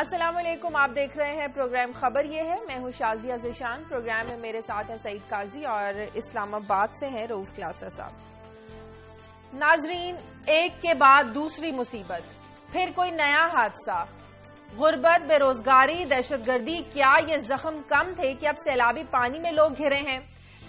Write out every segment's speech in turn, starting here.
السلام علیکم، آپ دیکھ رہے ہیں پروگرام خبر یہ ہے۔ میں ہوں شازیہ ذیشان۔ پروگرام میں میرے ساتھ ہے سعید قاضی اور اسلام آباد سے ہیں رؤوف کلاسر صاحب۔ ناظرین، ایک کے بعد دوسری مصیبت، پھر کوئی نیا حادثہ، غربت، بے روزگاری، دہشت گردی، کیا یہ زخم کم تھے کہ اب سیلابی پانی میں لوگ گھرے ہیں؟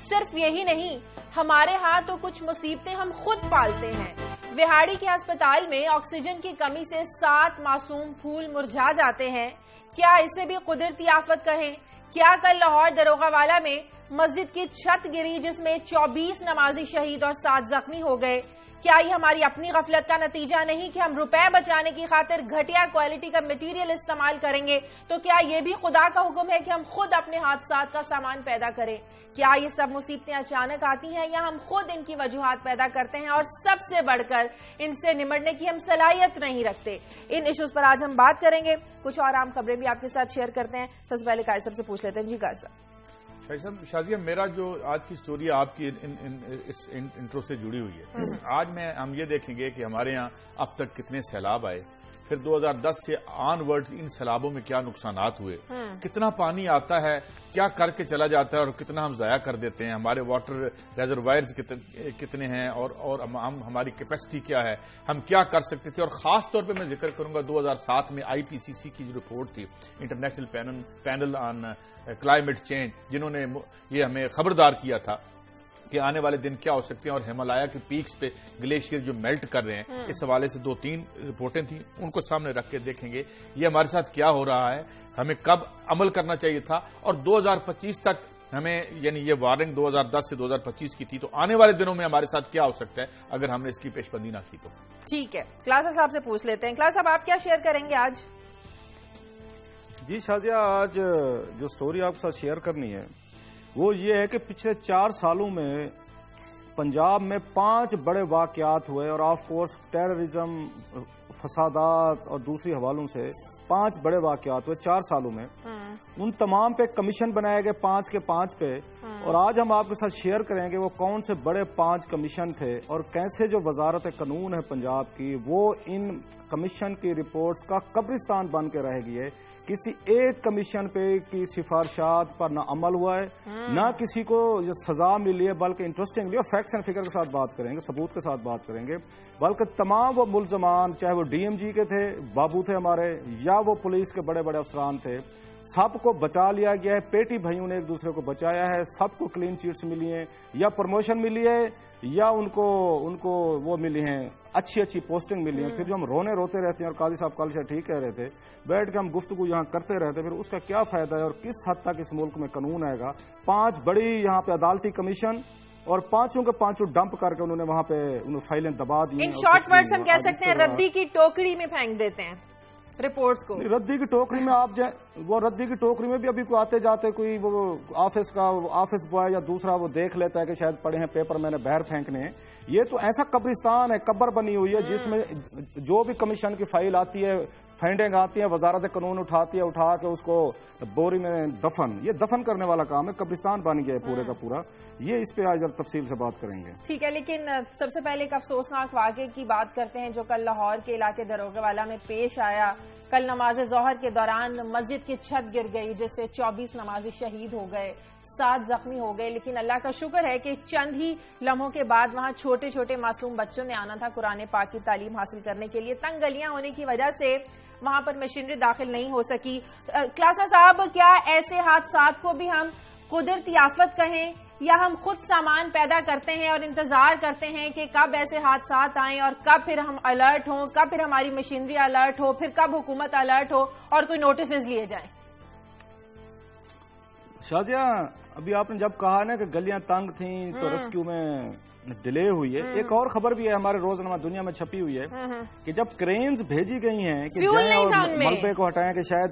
صرف یہی نہیں، ہمارے ہاں تو کچھ مصیبتیں ہم خود پالتے ہیں۔ وہاڑی کے ہسپتال میں آکسیجن کی کمی سے 7 معصوم پھول مرجھا جاتے ہیں۔ کیا اسے بھی قدرتی آفت کہیں؟ کیا کل لاہور دروغہ والا میں مسجد کی چھت گری جس میں 24 نمازی شہید اور 7 زخمی ہو گئے؟ کیا یہ ہماری اپنی غفلت کا نتیجہ نہیں کہ ہم روپے بچانے کی خاطر گھٹیا کوالٹی کا مٹیریل استعمال کریں گے؟ تو کیا یہ بھی خدا کا حکم ہے کہ ہم خود اپنے حادثات کا سامان پیدا کریں؟ کیا یہ سب مصیبتیں اچانک آتی ہیں یا ہم خود ان کی وجوہات پیدا کرتے ہیں اور سب سے بڑھ کر ان سے نمٹنے کی ہم صلاحیت نہیں رکھتے؟ ان ایشوز پر آج ہم بات کریں گے۔ کچھ اور عام خبریں بھی آپ کے ساتھ شیئر کرتے ہیں۔ سب سے پہلے قائصر سے پوچھ لیتے ہیں۔ جی قائصر شازیہ، میرا جو آج کی سٹوری آپ کی اس انٹرو سے جڑی ہوئی ہے۔ آج ہم یہ دیکھیں گے کہ ہمارے ہاں اب تک کتنے سیلاب آئے، پھر 2010 سے آن ورڈ ان سیلابوں میں کیا نقصانات ہوئے، کتنا پانی آتا ہے، کیا کر کے چلا جاتا ہے اور کتنا ہم ضائع کر دیتے ہیں، ہمارے واٹر ریزروائرز کتنے ہیں اور ہماری کیپیسٹی کیا ہے، ہم کیا کر سکتے تھے۔ اور خاص طور پہ میں ذکر کروں گا 2007 میں IPCC کی جو رپورٹ تھی، international panel on climate change, جنہوں نے یہ ہمیں خبردار کیا تھا کہ آنے والے دن کیا ہو سکتے ہیں اور ہمالیہ کے پیکس پہ گلیشیئر جو میلٹ کر رہے ہیں، اس حوالے سے 2-3 رپورٹیں تھیں، ان کو سامنے رکھ کے دیکھیں گے یہ ہمارے ساتھ کیا ہو رہا ہے، ہمیں کب عمل کرنا چاہیے تھا، اور 2025 تک ہمیں، یعنی یہ وارننگ 2010 سے 2025 کی تھی، تو آنے والے دنوں میں ہمارے ساتھ کیا ہو سکتا ہے اگر ہم نے اس کی پیش بندی نہ کی تو۔ ٹھیک ہے، کلاسر صاحب سے پوچھ لیتے ہیں۔ کلاسر صاحب، آپ کیا شیئر کریں گے آج؟ جی شازیہ، آج جو سٹوری آپ کے ساتھ شیئر کرنی ہے وہ یہ ہے کہ پچھلے 4 سالوں میں پنجاب میں 5 بڑے واقعات ہوئے، اور آف کورس ٹیررزم، فسادات اور دوسری حوالوں سے 5 بڑے واقعات ہوئے 4 سالوں میں۔ ان تمام پہ کمیشن بنائے گئے 5 کے 5 پہ، اور آج ہم آپ کے ساتھ شیئر کریں گے وہ کون سے بڑے 5 کمیشن تھے اور کیسے جو وزارت قانون ہے پنجاب کی وہ ان کمیشن کی رپورٹس کا قبرستان بن کے رہ گئی ہے۔ کسی ایک کمیشن پہ کی سفارشات پر نہ عمل ہوا ہے، نہ کسی کو سزا ملی ہے، بلکہ انٹرسٹنگلی اور فیکٹس اینڈ فگر کے ساتھ بات کریں گے، ثبوت کے ساتھ بات کریں گے، بلکہ تمام وہ ملزمان، چاہے وہ DMG کے تھے، بابو تھے ہمارے، یا وہ پولیس کے بڑے بڑے افسران تھے، سب کو بچا لیا گیا ہے۔ پیٹی بھائیوں نے ایک دوسرے کو بچایا ہے، سب کو کلین چیٹس ملی ہیں، یا پروموشن ملی ہے، یا ان کو وہ ملی ہیں، اچھی پوسٹنگ ملی ہیں۔ پھر جو ہم روتے رہتے ہیں، اور قاضی صاحب کل سے ٹھیک کہہ رہے تھے، بیٹھ کے ہم گفتگو یہاں کرتے رہتے، پھر اس کا کیا فائدہ ہے اور کس حد تک اس ملک میں قانون آئے گا؟ 5 بڑی یہاں پہ عدالتی کمیشن، اور 5 کے 5 ڈمپ کر کے انہوں نے وہاں پہ فائلیں دبا دی۔ ان شارٹ ورڈز ہم کہہ سکتے ہیں ردی کی ٹوکری میں پھینک دیتے ہیں رپورٹس کو۔ ردی کی ٹوکری میں آپ وہ ردی کی ٹوکری میں بھی ابھی کوئی آتے جاتے کوئی وہ آفس بوائے یا دوسرا وہ دیکھ لیتا ہے کہ شاید پڑے ہیں پیپر میں نے باہر پھینکنے ہیں۔ یہ تو ایسا قبرستان ہے، قبر بنی ہوئی ہے جس میں جو بھی کمیشن کی فائل آتی ہے، فائنڈنگ آتی ہے، وزارت قانون اٹھاتی ہے، اٹھا کے اس کو بوری میں یہ دفن کرنے والا کام ہے، قبرستان بن گیا ہے پورے کا پورا۔ یہ اس پہ آج تفصیل سے بات کریں گے۔ ٹھیک ہے، لیکن سب سے پہلے ایک افسوسناک واقعے کی بات کرتے ہیں جو کل لاہور کے علاقے دروغہ والا میں پیش آیا۔ کل نماز ظہر کے دوران مسجد کی چھت گر گئی جس سے 24 نمازی شہید ہو گئے، 7 زخمی ہو گئے، لیکن اللہ کا شکر ہے کہ چند ہی لمحوں کے بعد وہاں چھوٹے چھوٹے معصوم بچوں نے آنا تھا قرآن پاک کی تعلیم حاصل کرنے کے لیے۔ تنگ گلیاں ہونے کی وجہ سے وہاں پر مشینری داخل نہیں ہو سکی۔ کلاسر صاحب، کیا ایسے حادثات کو بھی ہم قدرتی آفت کہیں یا ہم خود سامان پیدا کرتے ہیں اور انتظار کرتے ہیں کہ کب ایسے حادثات آئیں اور کب پھر ہم الرٹ ہوں، کب پھر ہماری مشینری الرٹ ہو، پھر کب حکومت الرٹ ہو اور کوئی نوٹسز لیے جائیں؟ شازیہ، ابھی آپ نے جب کہا نا کہ گلیاں تنگ تھیں تو ریسکیو میں ڈیلے ہوئی ہے، ایک اور خبر بھی ہے ہمارے روزنامہ دنیا میں چھپی ہوئی ہے کہ جب کرینز بھیجی گئی ہیں کہ جائیں اور ملبے کو ہٹائیں کہ شاید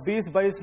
20-22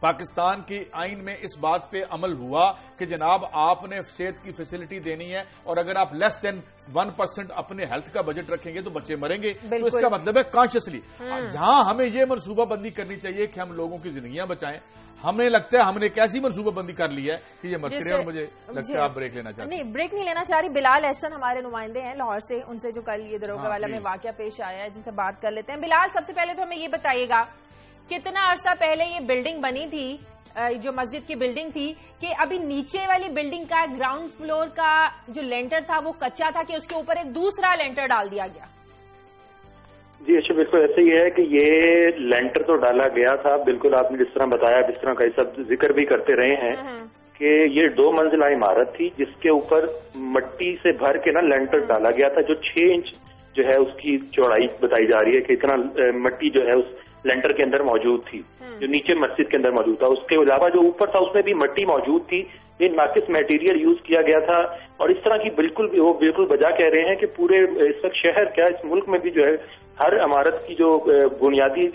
پاکستان کی آئین میں اس بات پہ عمل ہوا کہ جناب آپ نے صحت کی فیسلٹی دینی ہے اور اگر آپ لیس دین 1% اپنے ہیلتھ کا بجٹ رکھیں گے تو بچے مریں گے. تو اس کا مطلب ہے کانشیسلی جہاں ہمیں یہ منصوبہ بندی کرنی چاہیے کہ ہم لوگوں کی زندگیاں بچائیں. ہمیں لگتا ہے ہم نے ایک ایسی منصوبہ بندی کر لی ہے کہ یہ مرتے رہے اور مجھے لگتا ہے آپ بریک لینا چاہتے ہیں. نہیں بریک نہیں لینا چاہ رہی. بلال احسن ہمارے نمائندے ہیں لاہور سے, ان سے جو کل یہ دروگہ والا میں واقعہ پیش آیا ہے جن سے بات کر لیتے ہیں. بلال سب سے پہلے تو ہمیں یہ بتائیے گا کتنا عرصہ پہلے یہ بلڈنگ بنی تھی جو مسجد کی بلڈنگ تھی کہ ابھی نیچے والی بلڈنگ کا گراؤنڈ فلور کا جو لینٹر تھا وہ کچا تھا کہ اس کے اوپر ایک دوسرا لینٹر ڈال دیا گیا؟ جی اچھا بالکل ایسے ہی ہے کہ یہ لینٹر تو ڈالا گیا تھا بالکل آپ نے جس طرح بتایا جس طرح کا سب ذکر بھی کرتے رہے ہیں کہ یہ 2 منزلہ عمارت تھی جس کے اوپر مٹی سے بھر کے لینٹر ڈالا گیا تھا جو 6 انچ جو ہے اس کی چوڑائی بتائی جا رہی ہے کہ اتنا مٹی جو ہے اس لینٹر کے اندر موجود تھی جو نیچے مسجد کے اندر موجود تھا. اس کے علاوہ جو اوپر تھا اس میں بھی مٹی موجود تھی. یہ ناقص میٹیریل یوز کیا گیا تھا اور اس طرح کی وہ بالکل بجا کہہ رہے ہیں کہ پورے اس وقت شہر کیا اس ملک میں بھی جو ہے ہر عمارت کی جو بنیادی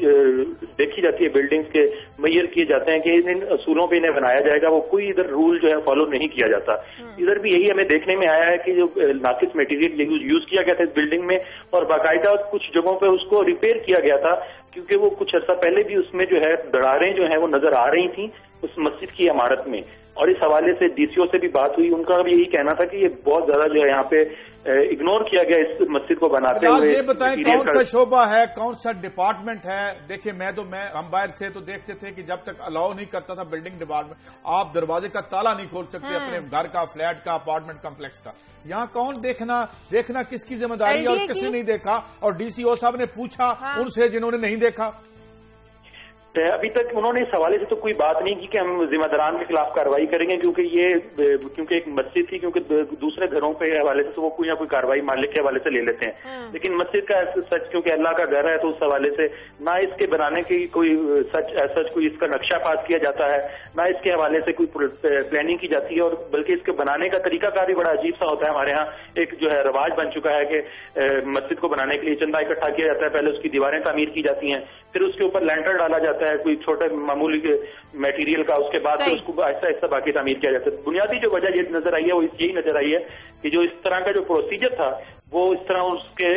دیکھی جاتی ہے بلڈنگز کے معیار کیے جاتے ہیں کہ ان اصولوں پہ انہیں بنایا جائے گا, وہ کوئی ادھر رول جو ہے فالو نہیں کیا جاتا. ادھر بھی یہی ہمیں دیکھنے میں آیا ہے کہ جو ناقص میٹیریل یوز کیا گیا تھا اس بلڈنگ میں اور باقاعدہ کچھ جگہوں پہ اس کو ریپیئر کیا گیا تھا کیونکہ وہ کچھ عرصہ پہلے بھی اس میں جو ہے دراڑیں جو ہیں وہ نظر آ رہی تھیں اس مسجد کی عمارت میں. اور اس حوالے سے ڈی سی او سے بھی بات ہوئی, ان کا بھی یہی کہنا تھا کہ یہ بہت زیادہ جو ہے یہاں پہ اگنور کیا گیا اس مسجد کو بناتے ہوئے. یہ بتائیں کون سا شعبہ ہے کون سا ڈپارٹمنٹ ہے؟ دیکھیں ہم باہر تھے تو دیکھتے تھے کہ جب تک الاؤ نہیں کرتا تھا بلڈنگ ڈپارٹمنٹ آپ دروازے کا تالا نہیں کھول سکتے اپنے گھر کا, فلیٹ کا, اپارٹمنٹ کمپلیکس کا. یہاں کون دیکھنا کس کی ذمہ داری ہے اور کس نے نہیں دیکھا؟ اور ڈی سی او صاحب نے پوچھا ان سے جنہوں نے نہیں دیکھا. ابھی تک انہوں نے اس حوالے سے تو کوئی بات نہیں کی کہ ہم ذمہ داران کے خلاف کارروائی کریں گے کیونکہ ایک مسجد تھی, کیونکہ دوسرے گھروں کے حوالے سے تو وہ کوئی نہ کوئی کارروائی مالک کے حوالے سے لے لیتے ہیں, لیکن مسجد کا سچ کیونکہ اللہ کا گھر ہے تو اس حوالے سے نہ اس کے بنانے کی کوئی سچ کوئی اس کا نقشہ پاس کیا جاتا ہے نہ اس کے حوالے سے کوئی پلاننگ کی جاتی ہے, اور بلکہ اس کے بنانے کا طریقہ کار بھی بڑا عجیب سا ہوتا ہے. ہمارے ہاں ایک جو ہے رواج بن چکا ہے کہ مسجد کو بنانے کے لیے چندہ اکٹھا کیا جاتا ہے, پہلے اس کی دیواریں تعمیر کی جاتی ہیں, پھر اس کے اوپر لینٹر ڈالا جاتا ہے کوئی چھوٹے معمولی میٹیریل کا, اس کے بعد اس کو آہستہ آہستہ باقی تعمیر کیا جاتا ہے. بنیادی جو وجہ یہ نظر آئی ہے وہ یہی نظر آئی ہے کہ جو اس طرح کا جو پروسیجر تھا وہ اس طرح اس کے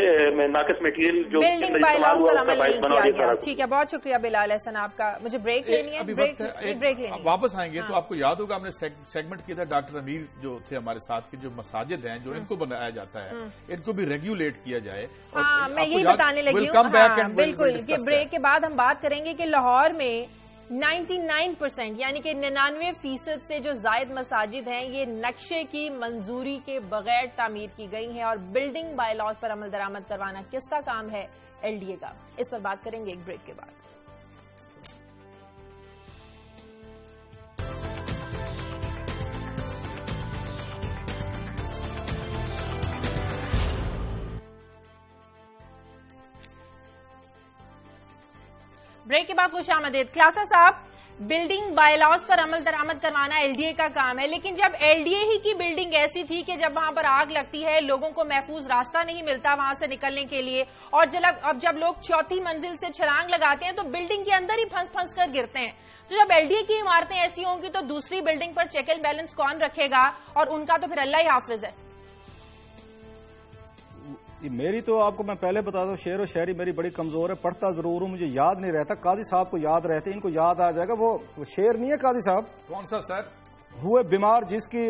ناقص میٹیریل جو استعمال ہوا اس کا باعث بنا دیا. ٹھیک ہے, بہت شکریہ بلال احسن آپ کا. مجھے بریک لینی ہے, واپس آئیں گے تو آپ کو یاد ہوگا ہم نے سیگمنٹ کیا تھا ڈاکٹر امیر جو تھے ہمارے ساتھ کے جو مساجد ہیں جو ان کو بنایا جاتا ہے ان کو بھی ریگولیٹ کیا جائے. میں یہی بتانے لگی ہوں بالکل کہ بریک کے بعد ہم بات کریں گے کہ لاہور میں 99% یعنی کہ 99% سے جو زائد مساجد ہیں یہ نقشے کی منظوری کے بغیر تعمیر کی گئی ہیں اور بلڈنگ بائی لاز پر عمل درآمد کروانا کس کا کام ہے؟ ایل ڈی اے کا. اس پر بات کریں گے ایک بریک کے بعد. بریک کے بعد خوش آمدید. خلاصہ صاحب, بلڈنگ بائی لاز پر عمل درآمد کروانا ایل ڈی اے کا کام ہے, لیکن جب ایل ڈی اے ہی کی بلڈنگ ایسی تھی کہ جب وہاں پر آگ لگتی ہے لوگوں کو محفوظ راستہ نہیں ملتا وہاں سے نکلنے کے لیے, اور اب جب لوگ 4تھی منزل سے چھلانگ لگاتے ہیں تو بلڈنگ کے اندر ہی پھنس کر گرتے ہیں. تو جب ایل ڈی اے کی عمارتیں ایسی ہوں گی تو دوسری building per check and balance کون رکھے گا؟ اور ان کا تو پھر اللہ ہی حافظ ہے. میری تو آپ کو میں پہلے بتا دوں شعر و شاعری میری بڑی کمزور ہے, پڑھتا ضرور ہوں, مجھے یاد نہیں رہتا. قاضی صاحب کو یاد رہتے, ان کو یاد آ جائے گا. وہ شعر نہیں ہے قاضی صاحب؟ کون سا سر؟ ہوئے بیمار جس کی,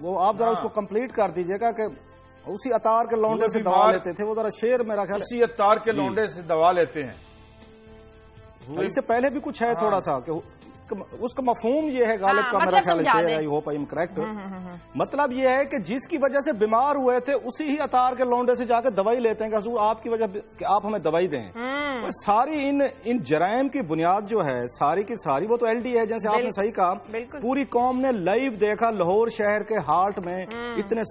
وہ آپ ذرا اس کو کمپلیٹ کر دیجئے گا کہ اسی اتار کے لونڈے سے دوا لیتے تھے. وہ ذرا شعر میرا خیال اسی اتار کے لونڈے سے دوا لیتے ہیں. اس سے پہلے بھی کچھ ہے تھوڑا سا کہ اس کا مفہوم یہ ہے غالب کا, میرا خیال ہے, I hope I am correct. مطلب یہ ہے کہ جس کی وجہ سے بیمار ہوئے تھے اسی ہی اتار کے لونڈے سے جا کے دوائی لیتے ہیں کہ حضور آپ کی وجہ کہ آپ ہمیں دوائی دیں. ساری ان جرائم کی بنیاد جو ہے ساری کی ساری وہ تو ایل ڈی ہے, جیسے آپ نے صحیح کہا. پوری قوم نے لائیو دیکھا لاہور شہر کے ہارٹ میں اتنے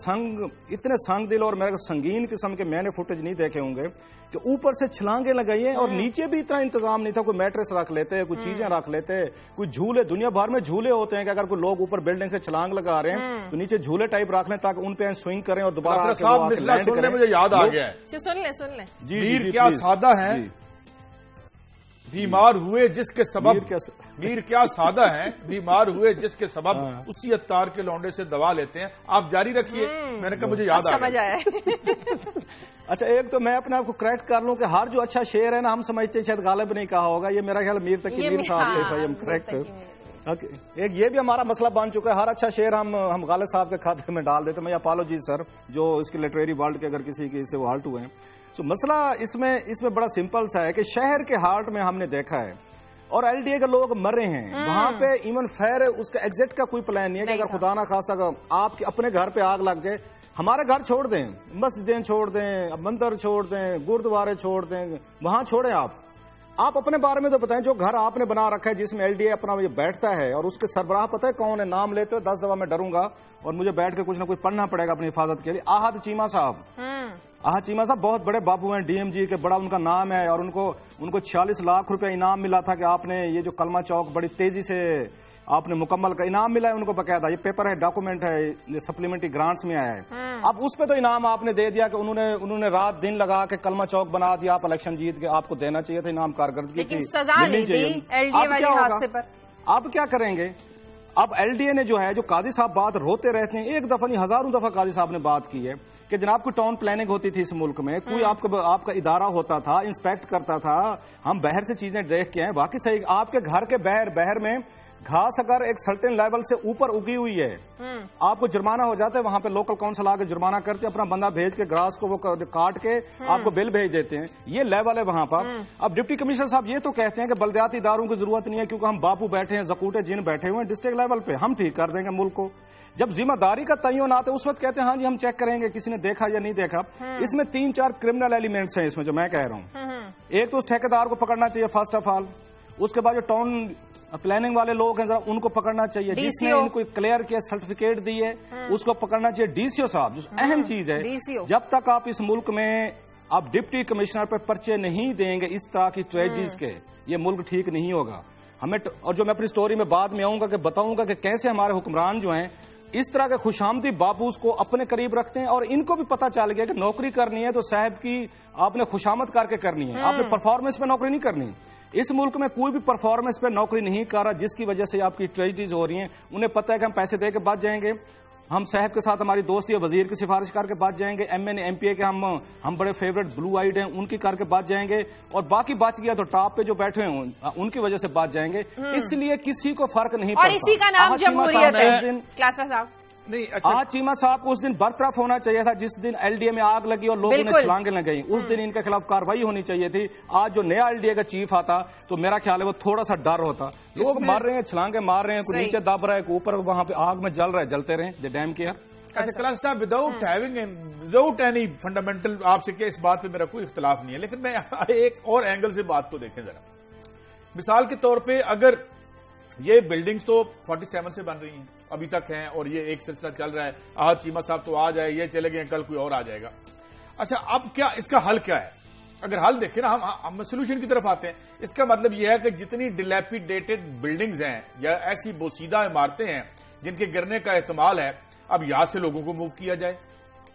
سنگ دل اور میرے سنگین قسم کے میں نے فوٹیج نہیں دیکھے ہوں گے کہ اوپر سے چھلانگیں لگائی ہیں اور نیچے بھی اتنا انتظام نہیں تھا. کوئی میٹریس رکھ لیتے, کوئی چیزیں رکھ لیتے, کوئی جھولے, دنیا بھر میں جھولے ہوتے ہیں کہ اگر کوئی لوگ اوپر بلڈنگ سے چھلانگ لگا رہے ہیں تو نیچے جھولے ٹائپ رکھ لیں تاکہ ان پہ سوئنگ کریں اور دوبارہ مجھے یاد آ گیا ہے. سن لیں جی کیا سادہ ہیں, بیمار ہوئے جس کے سبب میر کیا سادہ ہیں، بیمار ہوئے جس کے سبب اسی عطار کے لونڈے سے دوا لیتے ہیں. آپ جاری رکھیے. میں نے کہا مجھے یاد آیا. اچھا ایک تو میں اپنے آپ کو کریکٹ کر لوں کہ ہر جو اچھا شعر ہے نا ہم سمجھتے ہیں شاید غالب نے کہا ہوگا، یہ میرا خیال میر تقی میر صاحب کریکٹ. ایک یہ بھی ہمارا مسئلہ بن چکا ہے، ہر اچھا شعر ہم غالب صاحب کے کھاتے میں ڈال دیتے. میں اپالوجی سر جو اس کے لٹریری ورلڈ کے اگر کسی کے اس سے وہ ہرٹ ہوئے ہیں. تو مسئلہ اس میں بڑا سمپل سا ہے کہ شہر کے ہارٹ میں ہم نے دیکھا ہے اور ایل ڈی اے کے لوگ مر رہے ہیں وہاں پہ. ایون فیر اس کا ایگزٹ کا کوئی پلان نہیں ہے کہ اگر خدا نہ خاصا آپ کے اپنے گھر پہ آگ لگ جائے، ہمارے گھر چھوڑ دیں، مسجدیں چھوڑ دیں، مندر چھوڑ دیں، گردوارے چھوڑ دیں، وہاں چھوڑیں. آپ اپنے بارے میں تو بتائیں جو گھر آپ نے بنا رکھا ہے جس میں ایل ڈی اے اپنا بیٹھتا ہے اور اس کے سربراہ پتہ ہے کون ہے، نام لیتے ہو 10 دفعہ میں ڈروں گا اور مجھے بیٹھ کے کچھ نہ کچھ پڑھنا پڑے گا اپنی حفاظت کے لیے. آحد چیمہ صاحب، آحد چیمہ صاحب بہت بڑے بابو ہیں، ڈی ایم جی کے، بڑا ان کا نام ہے اور ان کو 46 لاکھ روپے انعام ملا تھا کہ آپ نے یہ جو کلمہ چوک بڑی تیزی سے آپ نے مکمل کا انعام ملا ہے ان کو باقاعدہ. یہ پیپر ہے، ڈاکومنٹ ہے، یہ سپلیمنٹری گرانٹس میں آیا ہے. اب اس پہ تو انعام آپ نے دے دیا کہ انہوں نے رات دن لگا کے کلمہ چوک بنا دیا. آپ الیکشن جیت کے آپ کو دینا چاہیے تھا انعام، کارکردگی کی ملنی چاہیے. آپ کیا کریں گے؟ اب ایل ڈی اے نے جو ہے جو قاضی صاحب بات روتے رہتے ہیں، ایک دفعہ نہیں ہزاروں دفعہ قاضی صاحب نے بات کی ہے کہ جناب کوئی ٹاؤن پلاننگ ہوتی تھی اس ملک میں، کوئی آپ کا ادارہ ہوتا تھا، انسپیکٹ کرتا تھا. ہم باہر سے چیزیں دیکھ کے ہیں، باقی صحیح آپ کے گھر کے بہر میں گھاس اگر ایک سرٹن لیول سے اوپر اگی ہوئی ہے آپ کو جرمانہ ہو جاتا ہے. وہاں پہ لوکل کونسل آ کے جرمانہ کرتے اپنا بندہ بھیج کے گراس کو وہ کاٹ کے آپ کو بل بھیج دیتے ہیں. یہ لیول ہے وہاں پر. اب ڈپٹی کمشنر صاحب یہ تو کہتے ہیں کہ بلدیاتی اداروں کی ضرورت نہیں ہے کیونکہ ہم باپو بیٹھے ہیں، زکوٹے جن بیٹھے ہوئے ہیں ڈسٹرکٹ لیول پہ، ہم ٹھیک کر دیں گے ملک کو. جب ذمہ داری کا تعین آتا ہے اس وقت کہتے ہیں ہاں جی ہم چیک کریں گے کسی نے دیکھا یا نہیں دیکھا. اس میں 3-4 کرمنل ایلیمنٹس ہیں اس میں جو میں کہہ رہا ہوں. ایک تو اس ٹھیکیدار کو پکڑنا چاہیے فرسٹ آف آل. اس کے بعد جو ٹاؤن پلاننگ والے لوگ ہیں ذرا ان کو پکڑنا چاہیے، جس نے ان کو کلیئر کیا سرٹیفکیٹ دی ہے اس کو پکڑنا چاہیے. ڈی سی او صاحب جو اہم چیز ہے، جب تک آپ اس ملک میں آپ ڈپٹی کمشنر پہ پرچے نہیں دیں گے اس طرح کی ٹریجڈیز کے، یہ ملک ٹھیک نہیں ہوگا. ہمیں اور جو میں اپنی سٹوری میں بعد میں آؤں گا کہ بتاؤں گا کہ کیسے ہمارے حکمران جو ہیں اس طرح کے خوش آمدی باپوز کو اپنے قریب رکھتے ہیں اور ان کو بھی پتا چل گیا کہ نوکری کرنی ہے تو صاحب کی آپ نے خوش آمد کر کے کرنی ہے، آپ نے پرفارمنس پہ نوکری نہیں کرنی. اس ملک میں کوئی بھی پرفارمنس پہ نوکری نہیں کر رہا جس کی وجہ سے آپ کی ٹریجڈیز ہو رہی ہیں. انہیں پتہ ہے کہ ہم پیسے دے کے بچ جائیں گے، ہم صاحب کے ساتھ ہماری دوستی ہے وزیر کی سفارش کر کے بچ جائیں گے، ایم این ایم پی اے کے ہم بڑے فیوریٹ بلو آئیڈ ہیں ان کی کر کے بچ جائیں گے، اور باقی بچ گیا تو ٹاپ پہ جو بیٹھے ہیں ان کی وجہ سے بچ جائیں گے. اس لیے کسی کو فرق نہیں پڑتا. اور اسی کا نام جمہوریت ہے. آج چیمہ صاحب کو اس دن برطرف ہونا چاہیے تھا جس دن ایل ڈی اے میں آگ لگی اور لوگوں نے چھلانگیں لگائی، اس دن ان کے خلاف کارروائی ہونی چاہیے تھی. آج جو نیا ایل ڈی اے کا چیف آتا تو میرا خیال ہے وہ تھوڑا سا ڈر ہوتا. لوگ مر رہے ہیں، چھلانگیں مار رہے ہیں، کوئی نیچے دب رہا ہے، کوئی اوپر وہاں پہ آگ میں جل رہا ہے، جلتے رہیں دی ڈیم کیئر. اچھا کلاس صاحب وداؤٹ اینی فنڈامنٹل آپ سے کہ اس بات پہ میرا کوئی اختلاف نہیں ہے، لیکن میں ایک اور اینگل سے بات کو دیکھیں ذرا. مثال کے طور پہ اگر یہ بلڈنگز تو 47 سے بن رہی ہیں ابھی تک ہیں اور یہ ایک سلسلہ چل رہا ہے، آج چیمہ صاحب تو آ جائے، یہ چلے گئے، کل کوئی اور آ جائے گا. اچھا اب کیا اس کا حل کیا ہے؟ اگر حل دیکھیں نا ہم سولوشن کی طرف آتے ہیں. اس کا مطلب یہ ہے کہ جتنی ڈیلیپیڈیٹڈ بلڈنگز ہیں یا ایسی بوسیدہ عمارتیں ہیں جن کے گرنے کا احتمال ہے، اب یہاں سے لوگوں کو موو کیا جائے.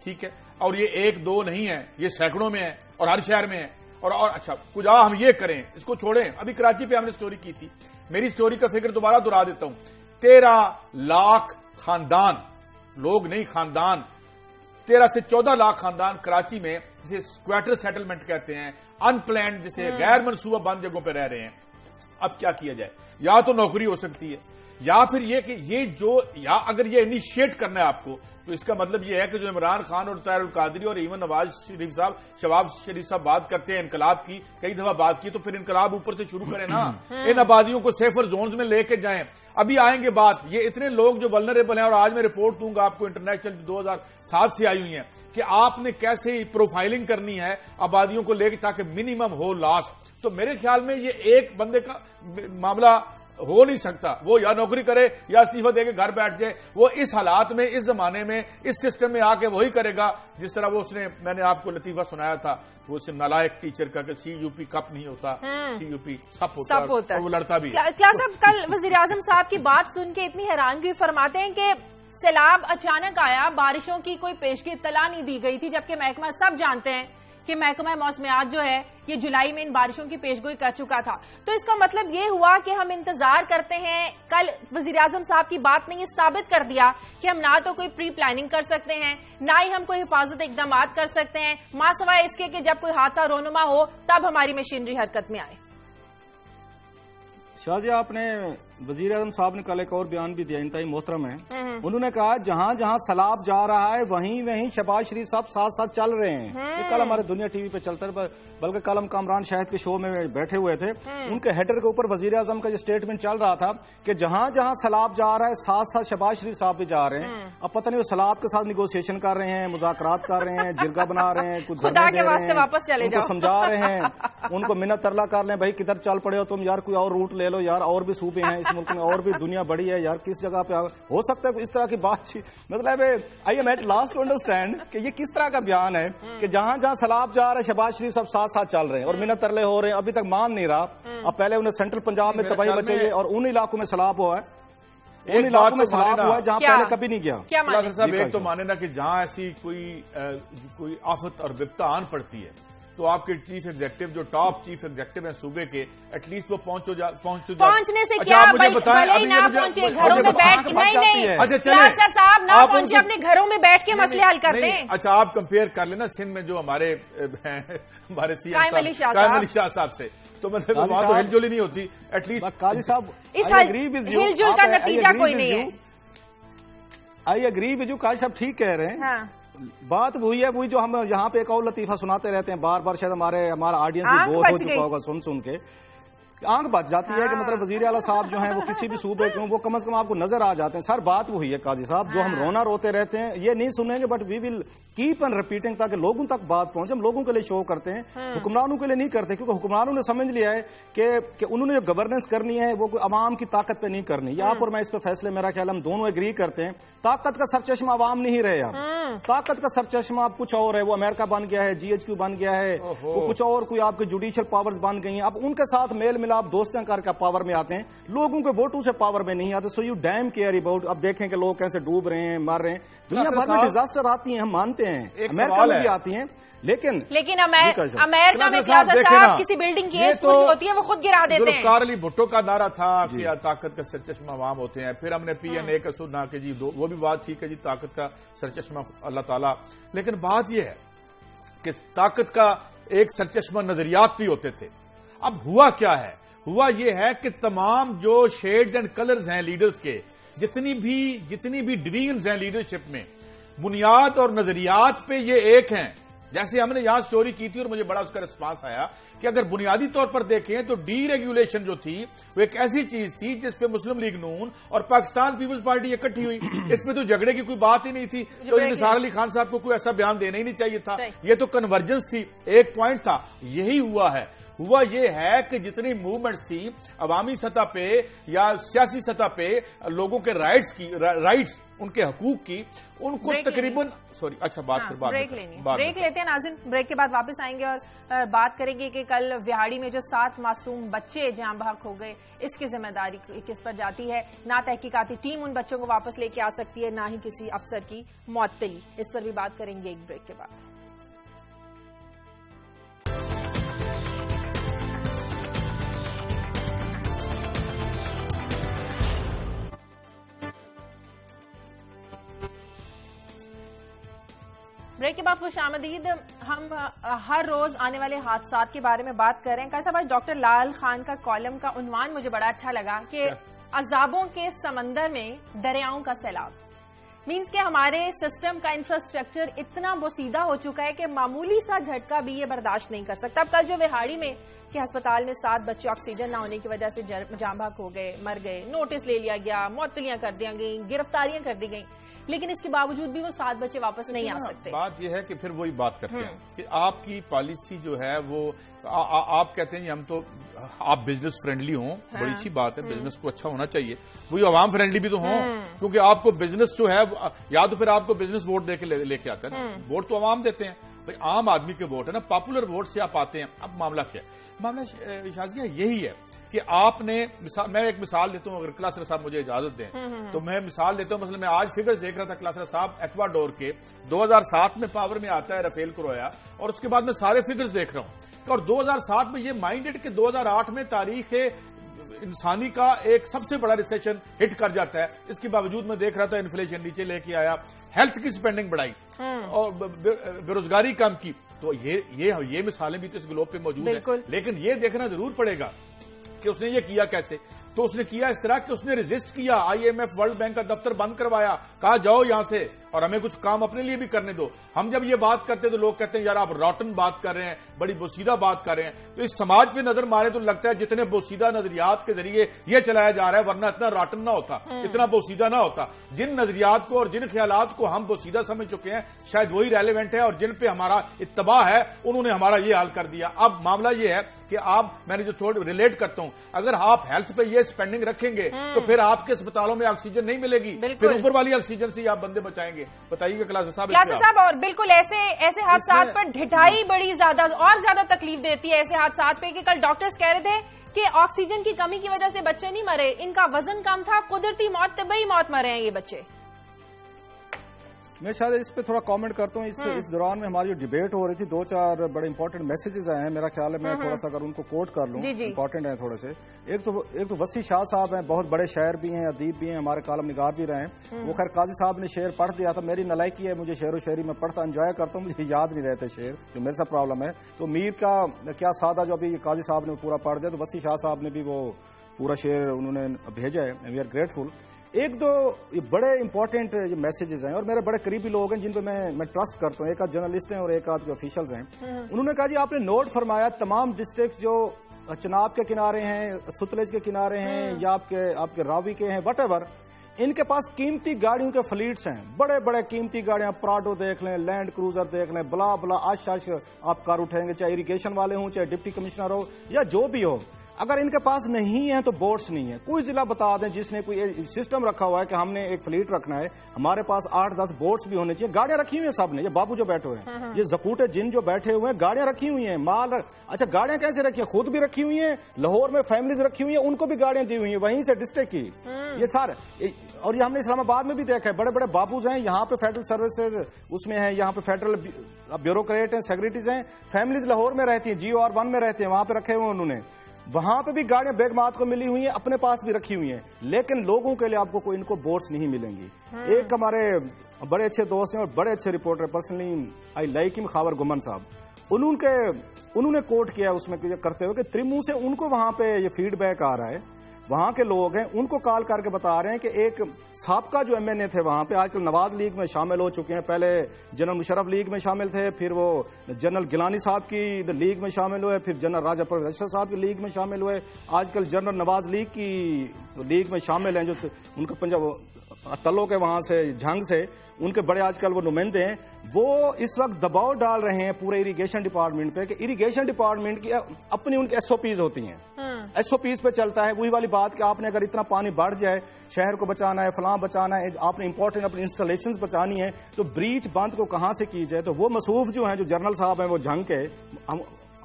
ٹھیک ہے، اور یہ 1-2 نہیں ہے، یہ سینکڑوں میں ہے اور ہر شہر میں ہے. اور اچھا کچھ ہم یہ کریں، اس کو چھوڑیں. ابھی کراچی پہ ہم نے سٹوری کی تھی، میری سٹوری کا فکر دوبارہ دہرا دیتا ہوں. 13 لاکھ خاندان، لوگ نہیں خاندان، 13 سے 14 لاکھ خاندان کراچی میں جسے اسکواٹر سیٹلمنٹ کہتے ہیں، ان پلانڈ جسے غیر منصوبہ بند جگہوں پہ رہ رہے ہیں. اب کیا کیا جائے؟ یا تو نوکری ہو سکتی ہے، یا پھر یہ کہ یہ جو یا اگر یہ انیشیٹ کرنا ہے آپ کو تو اس کا مطلب یہ ہے کہ جو عمران خان اور طاہر القادری اور ایون نواز شریف صاحب، شہباز شریف صاحب بات کرتے ہیں انقلاب کی، کئی دفعہ بات کی، تو پھر انقلاب اوپر سے شروع کریں نا. ان آبادیوں کو سیفر زونز میں لے کے جائیں. ابھی آئیں گے بات، یہ اتنے لوگ جو ولنریبل ہیں، اور آج میں رپورٹ دوں گا آپ کو انٹرنیشنل 2007 سے آئی ہوئی ہیں کہ آپ نے کیسے پروفائلنگ کرنی ہے آبادیوں کو لے کے تاکہ منیمم ہو لاس. تو میرے خیال میں یہ ایک بندے کا معاملہ ہو نہیں سکتا، وہ یا نوکری کرے یا استعفیٰ دے کے گھر بیٹھ جائے. وہ اس حالات میں، اس زمانے میں، اس سسٹم میں آ کے وہی کرے گا جس طرح وہ میں نے آپ کو لطیفہ سنایا تھا وہ نالائق ٹیچر کا کہ CUP کپ نہیں ہوتا، CUP سپ ہوتا، وہ لڑتا بھی. کلاس صاحب کل وزیر اعظم صاحب کی بات سن کے اتنی حیرانگی فرماتے ہیں کہ سیلاب اچانک آیا، بارشوں کی کوئی پیشگی اطلاع نہیں دی گئی تھی، جبکہ محکمہ سب جانتے ہیں کہ محکمہ موسمیات جو ہے یہ جولائی میں ان بارشوں کی پیشگوئی کر چکا تھا. تو اس کا مطلب یہ ہوا کہ ہم انتظار کرتے ہیں. کل وزیراعظم صاحب کی بات نے یہ ثابت کر دیا کہ ہم نہ تو کوئی پری پلاننگ کر سکتے ہیں، نہ ہی ہم کوئی حفاظت اقدامات کر سکتے ہیں، ماں سوائے اس کے کہ جب کوئی حادثہ رونما ہو تب ہماری مشینری حرکت میں آئے. شاہ جی، آپ نے وزیر اعظم صاحب نے کل ایک اور بیان بھی دیا، انتہائی محترم ہے. انہوں نے کہا جہاں جہاں سیلاب جا رہا ہے وہیں وہیں شہباز شریف صاحب ساتھ ساتھ چل رہے ہیں. یہ کل ہمارے دنیا ٹی وی پہ چلتا ہے، بلکہ کل ہم کامران شاہد کے شو میں بیٹھے ہوئے تھے. ان کے ہیڈر کے اوپر وزیر اعظم کا یہ اسٹیٹمنٹ چل رہا تھا کہ جہاں جہاں سیلاب جا رہا ہے ساتھ ساتھ شہباز شریف صاحب بھی جا رہے ہیں. اب پتہ نہیں وہ سیلاب کے ساتھ نیگوسیشن کر رہے ہیں، مذاکرات کر رہے ہیں، جرگہ بنا رہے ہیں، کچھ دھرنے دے رہے ہیں، ان کو سمجھا رہے ہیں، ان کو منت ترلا کر لیں، بھائی کدھر چل پڑے ہو تم یار، کوئی اور روٹ لے لو یار، اور بھی صوبے ہیں اس ملک میں، اور بھی دنیا بڑی ہے یار، کس جگہ پہ ہو سکتا ہے اس طرح کی بات چیت. مطلب I am at last to understand کہ یہ کس طرح کا بیان ہے کہ جہاں جہاں سیلاب جا رہا ہے شہباز شریف صاحب ساتھ ساتھ چل رہے ہیں اور منت ترلے ہو رہے ہیں. ابھی تک مان نہیں رہا. اب پہلے انہیں سینٹرل پنجاب میں تباہی مچی ہے اور ان علاقوں میں سیلاب ہوا ہے، ان علاقوں میں سیلاب ہوا ہے جہاں پہلے کبھی نہیں گیا. صاحب ایک تو مانے نا کہ جہاں ایسی کوئی آفت اور وپتا آن پڑتی ہے تو آپ کے چیف ایگزیکٹو جو ٹاپ چیف ایگزیکٹو ہیں صوبے کے ایٹ لیسٹ وہ پہنچنے سے کیا پہنچے گھروں میں بیٹھ نہیں صاحب نہ پہنچے اپنے گھروں میں بیٹھ کے مسئلے حل کرتے ہیں. اچھا آپ کمپیئر کر لینا سندھ میں جو ہمارے سی ایم قائم علی شاہ صاحب سے، تو مطلب وہاں تو ہل جل ہی نہیں ہوتی. ایٹ لیسٹ قاضی صاحب اس ہل جل کا نتیجہ کوئی نہیں ہے. آئی اگری ود یو، قاضی صاحب ٹھیک کہہ رہے ہیں. بات وہی ہے، وہی جو ہم یہاں پہ ایک اور لطیفہ سناتے رہتے ہیں بار بار، شاید ہمارا آڈینس بھی بور ہو چکا ہوگا سن کے. آنکھ بچ جاتی ہے کہ مطلب وزیر اعلیٰ صاحب جو ہیں وہ کسی بھی صوبے کے وہ کم از کم آپ کو نظر آ جاتے ہیں. سر بات وہی ہے قاضی صاحب، جو ہم رونا روتے رہتے ہیں یہ نہیں سنیں گے، but we will keep on repeating تاکہ لوگوں تک بات پہنچے. ہم لوگوں کے لیے شو کرتے ہیں، حکمرانوں کے لیے نہیں کرتے، کیونکہ حکمرانوں نے سمجھ لیا ہے کہ انہوں نے جو گورننس کرنی ہے وہ عوام کی طاقت پہ نہیں کرنی. یہ آپ اور میں اس پہ فیصلے میرا خیال ہم دونوں ایگری کرتے ہیں. طاقت کا سرچشمہ عوام نہیں رہے یار، طاقت کا سرچشمہ اب کچھ اور ہے. وہ امریکہ بن گیا ہے، GHQ بن گیا ہے، وہ کچھ اور کوئی آپ کے جوڈیشل پاورز بن گئی ہیں. اب ان کے ساتھ میل ملاپ دوستیاں کر کے پاور میں آتے ہیں، لوگوں کے ووٹوں سے پاور میں نہیں آتے. So you damn care about. اب دیکھیں کہ لوگ کیسے ڈوب رہے ہیں، مر رہے ہیں. دنیا بھر میں ڈیزاسٹر آتی ہیں، ہم مانتے ہیں، امریکہ میں بھی آتی ہیں، لیکن امریکہ میں صاحب کسی بلڈنگ کی ایج پوری ہوتی ہے وہ خود گرا دیتے ہیں. ذوالفقار علی بھٹو کا نعرہ تھا کہ طاقت کا سرچشمہ عوام ہوتے ہیں. پھر ہم نے PNA کا سنا کہ جی وہ بھی بات ٹھیک ہے جی، طاقت کا سرچشمہ اللہ تعالیٰ. لیکن بات یہ ہے کہ طاقت کا ایک سرچشمہ نظریات بھی ہوتے تھے. اب ہوا کیا ہے؟ ہوا یہ ہے کہ تمام جو شیڈز اینڈ کلرز ہیں لیڈرز کے، جتنی بھی ڈویژنز ہیں لیڈرشپ میں، بنیاد اور نظریات پہ یہ ایک ہیں. جیسے ہم نے یہاں سٹوری کی تھی اور مجھے بڑا اس کا رسپانس آیا کہ اگر بنیادی طور پر دیکھیں تو ڈی ریگولیشن جو تھی وہ ایک ایسی چیز تھی جس پہ مسلم لیگ نون اور پاکستان پیپلز پارٹی اکٹھی ہوئی. اس پہ تو جھگڑے کی کوئی بات ہی نہیں تھی. تو نثار علی خان صاحب کو کوئی ایسا بیان دینا ہی نہیں چاہیے تھا. یہ تو کنورجنس تھی، ایک پوائنٹ تھا. یہی ہوا ہے. ہوا یہ ہے کہ جتنی موومنٹس تھی عوامی سطح پہ یا سیاسی سطح پہ لوگوں کے رائٹس ان کے حقوق کی، ان کو تقریباً بریک لیتے ہیں ناظرین. بریک کے بعد واپس آئیں گے اور بات کریں گے کہ کل وہاڑی میں جو 7 معصوم بچے جاں بحق ہو گئے، اس کی ذمہ داری کس پر جاتی ہے. نہ تحقیقاتی ٹیم ان بچوں کو واپس لے کے آ سکتی ہے، نہ ہی کسی افسر کی معطلی. اس پر بھی بات کریں گے ایک بریک کے بعد. بریک کے بعد خوش آمدید. ہم ہر روز آنے والے حادثات کے بارے میں بات کر رہے ہیں. کیسا بھائی ڈاکٹر لال خان کا کالم کا عنوان مجھے بڑا اچھا لگا کہ عذابوں کے سمندر میں دریاؤں کا سیلاب. مینز کہ ہمارے سسٹم کا انفراسٹرکچر اتنا بوسیدہ ہو چکا ہے کہ معمولی سا جھٹکا بھی یہ برداشت نہیں کر سکتا. اب کل جو وہاڑی میں کہ ہسپتال میں 7 بچے آکسیجن نہ ہونے کی وجہ سے جاں بحق ہو گئے، مر گئے، نوٹس لے لیا گیا، معطلیاں کر دی گئیں، گرفتاریاں کر دی گئیں، لیکن اس کے باوجود بھی وہ 7 بچے واپس نہیں آ سکتے. بات یہ ہے کہ پھر وہی بات کرتے ہیں کہ آپ کی پالیسی جو ہے وہ آپ کہتے ہیں ہم تو آپ بزنس فرینڈلی ہوں، بڑی اچھی بات ہے، بزنس کو اچھا ہونا چاہیے، وہی عوام فرینڈلی بھی تو ہوں، کیونکہ آپ کو بزنس جو ہے یا تو پھر آپ کو بزنس ووٹ دے کے لے کے آتا ہے نا. ووٹ تو عوام دیتے ہیں بھائی، عام آدمی کے ووٹ ہے نا، پاپولر ووٹ سے آپ آتے ہیں. اب معاملہ کیا ہے؟ معاملہ شازیہ یہی ہے کہ کہ آپ نے میں ایک مثال دیتا ہوں، اگر کلاسر صاحب مجھے اجازت دیں تو میں مثال دیتا ہوں. مثلا میں آج فگر دیکھ رہا تھا کلاسر صاحب ایکواڈور کے 2007 میں پاور میں آتا ہے رافیل کرویا، اور اس کے بعد میں سارے فگرز دیکھ رہا ہوں اور 2007 میں یہ مائنڈڈ کہ 2008 میں تاریخ انسانی کا ایک سب سے بڑا ریسیشن ہٹ کر جاتا ہے. اس کے باوجود میں دیکھ رہا تھا انفلیشن نیچے لے کے آیا، ہیلتھ کی سپینڈنگ بڑھائی اور بے روزگاری کم کی. تو یہ مثالیں بھی تو اس گلوب پہ موجود ہیں، لیکن یہ دیکھنا ضرور پڑے گا کہ اس نے یہ کیا کیسے. تو اس نے کیا اس طرح کہ اس نے ریزسٹ کیا، IMF ورلڈ بینک کا دفتر بند کروایا، کہا جاؤ یہاں سے اور ہمیں کچھ کام اپنے لیے بھی کرنے دو. ہم جب یہ بات کرتے تو لوگ کہتے ہیں یار آپ راٹن بات کر رہے ہیں، بڑی بوسیدہ بات کر رہے ہیں. تو اس سماج پہ نظر مارے تو لگتا ہے جتنے بوسیدہ نظریات کے ذریعے یہ چلایا جا رہا ہے، ورنہ اتنا راٹن نہ ہوتا، اتنا بوسیدہ نہ ہوتا. جن نظریات کو اور جن خیالات کو ہم بوسیدہ سمجھ چکے ہیں شاید وہی ریلیونٹ ہے، اور جن پہ ہمارا اتباع ہے انہوں نے ہمارا یہ حال کر دیا. اب معاملہ یہ ہے کہ آپ، میں نے جو ریلیٹ کرتا ہوں، اگر آپ ہیلتھ پہ یہ اسپینڈنگ رکھیں گے تو پھر آپ کے اسپتالوں میں آکسیجن نہیں ملے گی، پھر اوپر والی آکسیجن سے آپ بندے بچائیں گے. بتائیے گا کلاسر صاحب. اور بالکل ایسے حادثات پر ڈھٹائی بڑی زیادہ تکلیف دیتی ہے ایسے حادثات پہ، کہ کل ڈاکٹرز کہہ رہے تھے کہ آکسیجن کی کمی کی وجہ سے بچے نہیں مرے، ان کا وزن کم تھا، قدرتی موت، طبعی موت مرے ہیں یہ بچے. میں شاید اس پہ تھوڑا کامنٹ کرتا ہوں. اس دوران میں ہماری جو ڈیبیٹ ہو رہی تھی 2-4 بڑے امپورٹنٹ میسیجز آئے ہیں، میرا خیال ہے میں تھوڑا سا اگر ان کو کوٹ کر لوں، امپورٹنٹ ہیں تھوڑے سے. ایک تو وسیع شاہ صاحب ہیں، بہت بڑے شاعر بھی ہیں، ادیب بھی ہیں، ہمارے کالم نگار بھی رہے ہیں. وہ خیر قاضی صاحب نے شعر پڑھ دیا تھا، میری نلائکی ہے، مجھے شعر و شاعری میں پڑھتا انجوائے کرتا ہوں، مجھے یاد نہیں رہتے شعر، جو میرے ساتھ پرابلم ہے. تو میر کا کیا سادہ جو ابھی قاضی صاحب نے پورا پڑھ دیا، تو وسیع شاہ صاحب نے بھی وہ پورا شعر انہوں نے بھیجا ہے. We are grateful. ایک دو بڑے امپورٹنٹ میسیجز ہیں اور میرے بڑے قریبی لوگ ہیں جن پہ میں ٹرسٹ کرتا ہوں. ایک آدھ جرنلسٹ ہیں اور ایک آدھ آفیشلز ہیں. انہوں نے کہا جی آپ نے نوٹ فرمایا تمام ڈسٹرکٹ جو چناب کے کنارے ہیں، ستلج کے کنارے ہیں، یا آپ کے راوی کے ہیں، وٹ ایور، ان کے پاس قیمتی گاڑیوں کے فلیٹس ہیں، بڑے بڑے قیمتی گاڑیاں، پراڈو دیکھ لیں، لینڈ کروزر دیکھ لیں، بلا بلا آش آپ کار اٹھائیں گے، چاہے اریگیشن والے ہوں، چاہے ڈپٹی کمشنر ہو یا جو بھی ہو. اگر ان کے پاس نہیں ہے تو بوٹس نہیں ہے. کوئی ضلع بتا دیں جس نے کوئی سسٹم رکھا ہوا ہے کہ ہم نے ایک فلیٹ رکھنا ہے، ہمارے پاس 8-10 بوٹس بھی ہونے چاہیے. گاڑیاں رکھی ہوئی ہیں سب نے، یہ بابو جو بیٹھے ہوئے ہیں، یہ زکوٹے جن جو بیٹھے ہوئے ہیں، گاڑیاں رکھی ہوئی ہیں. مال اچھا گاڑیاں کیسے رکھی ہیں؟ خود بھی رکھی ہوئی ہیں، لاہور میں فیملیز رکھی ہوئی ہیں، ان کو بھی گاڑیاں دی ہوئی ہیں وہیں سے ڈسٹرکٹ کی. یہ سارے، اور یہ ہم نے اسلام آباد میں بھی دیکھا ہے، بڑے بڑے بابوز ہیں یہاں پہ، فیڈرل سروسز اس میں ہیں، یہاں پہ فیڈرل بیوروکریٹ ہیں، سیکریٹریز ہیں، فیملیز لاہور میں رہتی ہیں، GOR1 میں رہتے ہیں، وہاں پہ رکھے ہوئے انہوں نے. وہاں پہ بھی گاڑیاں بیگمات کو ملی ہوئی ہیں، اپنے پاس بھی رکھی ہوئی ہیں، لیکن لوگوں کے لیے آپ کو کوئی ان کو بورڈز نہیں ملیں گی. ایک ہمارے بڑے اچھے دوست ہیں اور بڑے اچھے رپورٹر، پرسنلی آئی لائک ہم، خاور گمن صاحب، انہوں نے کوٹ کیا اس میں کرتے ہوئے کہ ترمو سے ان کو وہاں پہ یہ فیڈ بیک آ رہا ہے، وہاں کے لوگ ہیں ان کو کال کر کے بتا رہے ہیں کہ ایک سابقہ جو MNA تھے وہاں پہ آج کل نواز لیگ میں شامل ہو چکے ہیں، پہلے جنرل مشرف لیگ میں شامل تھے، پھر وہ جنرل گیلانی صاحب کی لیگ میں شامل ہوئے، پھر جنرل راجہ پرویز اشرف صاحب کی لیگ میں شامل ہوئے، آج کل جنرل نواز لیگ کی لیگ میں شامل ہیں، جو ان کا پنجاب تلو کے وہاں سے جھنگ سے ان کے بڑے آج کل وہ نمائندے ہیں. وہ اس وقت دباؤ ڈال رہے ہیں پورے اریگیشن ڈپارٹمنٹ پہ کہ اریگیشن ڈپارٹمنٹ کی اپنی ان کی SOPs ہوتی ہیں، SOPs پہ چلتا ہے. وہی والی بات کہ آپ نے اگر اتنا پانی بڑھ جائے، شہر کو بچانا ہے، فلاں بچانا ہے، آپ نے امپورٹنٹ اپنی انسٹالیشنز بچانی ہے، تو بریچ بند کو کہاں سے کی جائے. تو وہ مصروف جو ہیں، جو جنرل صاحب ہیں، وہ جھنگ کے ہم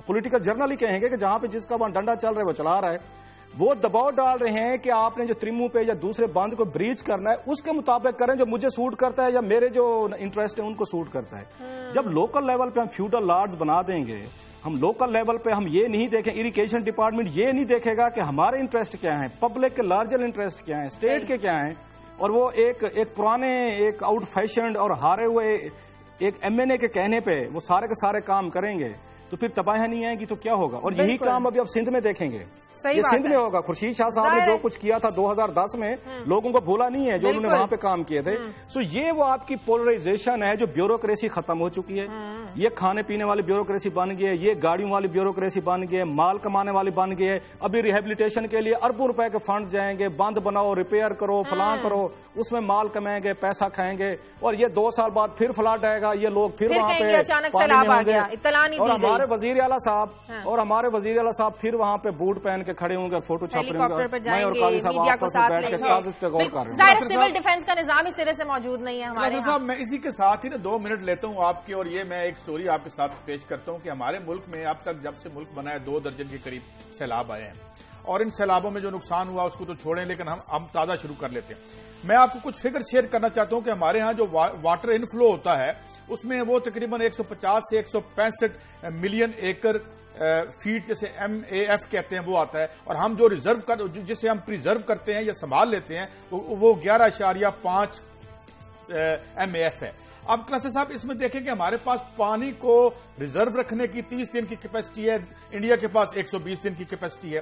پولیٹیکل جرنل ہی کہیں گے کہ جہاں پہ جس کا وہاں ڈنڈا چل رہا ہے وہ چلا رہا ہے، وہ دباؤ ڈال رہے ہیں کہ آپ نے جو ترمو پہ یا دوسرے بند کو بریچ کرنا ہے اس کے مطابق کریں جو مجھے سوٹ کرتا ہے یا میرے جو انٹرسٹ ہے ان کو سوٹ کرتا ہے. جب لوکل لیول پہ ہم فیوڈل لاڈز بنا دیں گے، ہم لوکل لیول پہ ہم یہ نہیں دیکھیں، اریگیشن ڈپارٹمنٹ یہ نہیں دیکھے گا کہ ہمارے انٹرسٹ کیا ہیں، پبلک کے لارجر انٹرسٹ کیا ہیں، اسٹیٹ کے کیا ہیں، اور وہ ایک پرانے ایک آؤٹ فیشنڈ اور ہارے ہوئے ایک MNA کے کہنے پہ وہ سارے کے سارے کام کریں گے تو پھر تباہیاں نہیں آئیں گی تو کیا ہوگا. اور یہی کام ابھی اب سندھ میں دیکھیں گے، یہ سندھ میں ہوگا. خورشید شاہ صاحب نے جو کچھ کیا تھا 2010 میں لوگوں کو بھولا نہیں ہے جو انہوں نے وہاں پہ کام کیے تھے. سو یہ وہ آپ کی پولرائزیشن ہے جو بیوروکریسی ختم ہو چکی ہے. یہ کھانے پینے والی بیوروکریسی بن گئی ہے، یہ گاڑیوں والی بیوروکریسی بن گئی ہے، مال کمانے والی بن گئی ہے. ابھی ریہیبلیٹیشن کے لیے اربوں روپے کے فنڈ جائیں گے، بند بناؤ، ریپیئر کرو، فلاں کرو، اس میں مال کمائیں گے، پیسہ کھائیں گے، اور یہ 2 سال بعد پھر فلڈ آئے گا، یہ لوگ پھر وہاں پہ اور ہمارے وزیر اعلیٰ صاحب پھر وہاں پہ بوٹ پہن کے کھڑے ہوں گے، فوٹو چھاپ رہے ہوں گے، میں اور قاضی صاحب آپس میں بیٹھ کے کاغذ پہ غور کر رہے ہیں. سول ڈیفنس کا نظام اس طرح سے موجود نہیں ہے ہمارے صاحب. میں اسی کے ساتھ ہی 2 منٹ لیتا ہوں آپ کے، اور یہ میں ایک سٹوری آپ کے ساتھ پیش کرتا ہوں کہ ہمارے ملک میں اب تک جب سے ملک بنا ہے 2 درجن کے قریب سیلاب آئے ہیں. اور ان سیلابوں میں جو نقصان ہوا اس کو تو چھوڑیں، لیکن ہم تازہ شروع کر لیتے ہیں۔ میں آپ کو کچھ فگر شیئر کرنا چاہتا ہوں کہ ہمارے ہاں جو واٹر انفلو ہوتا ہے اس میں وہ تقریباً 150 سے 165 ملین ایکڑ فیٹ جیسے MAF کہتے ہیں وہ آتا ہے، اور ہم جو جسے ہم پریزرو کرتے ہیں یا سنبھال لیتے ہیں وہ 11.5 MAF ہے۔ اب کلاسر صاحب اس میں دیکھیں کہ ہمارے پاس پانی کو ریزرو رکھنے کی 30 دن کی کیپیسٹی ہے، انڈیا کے پاس 120 دن کی کیپیسٹی ہے،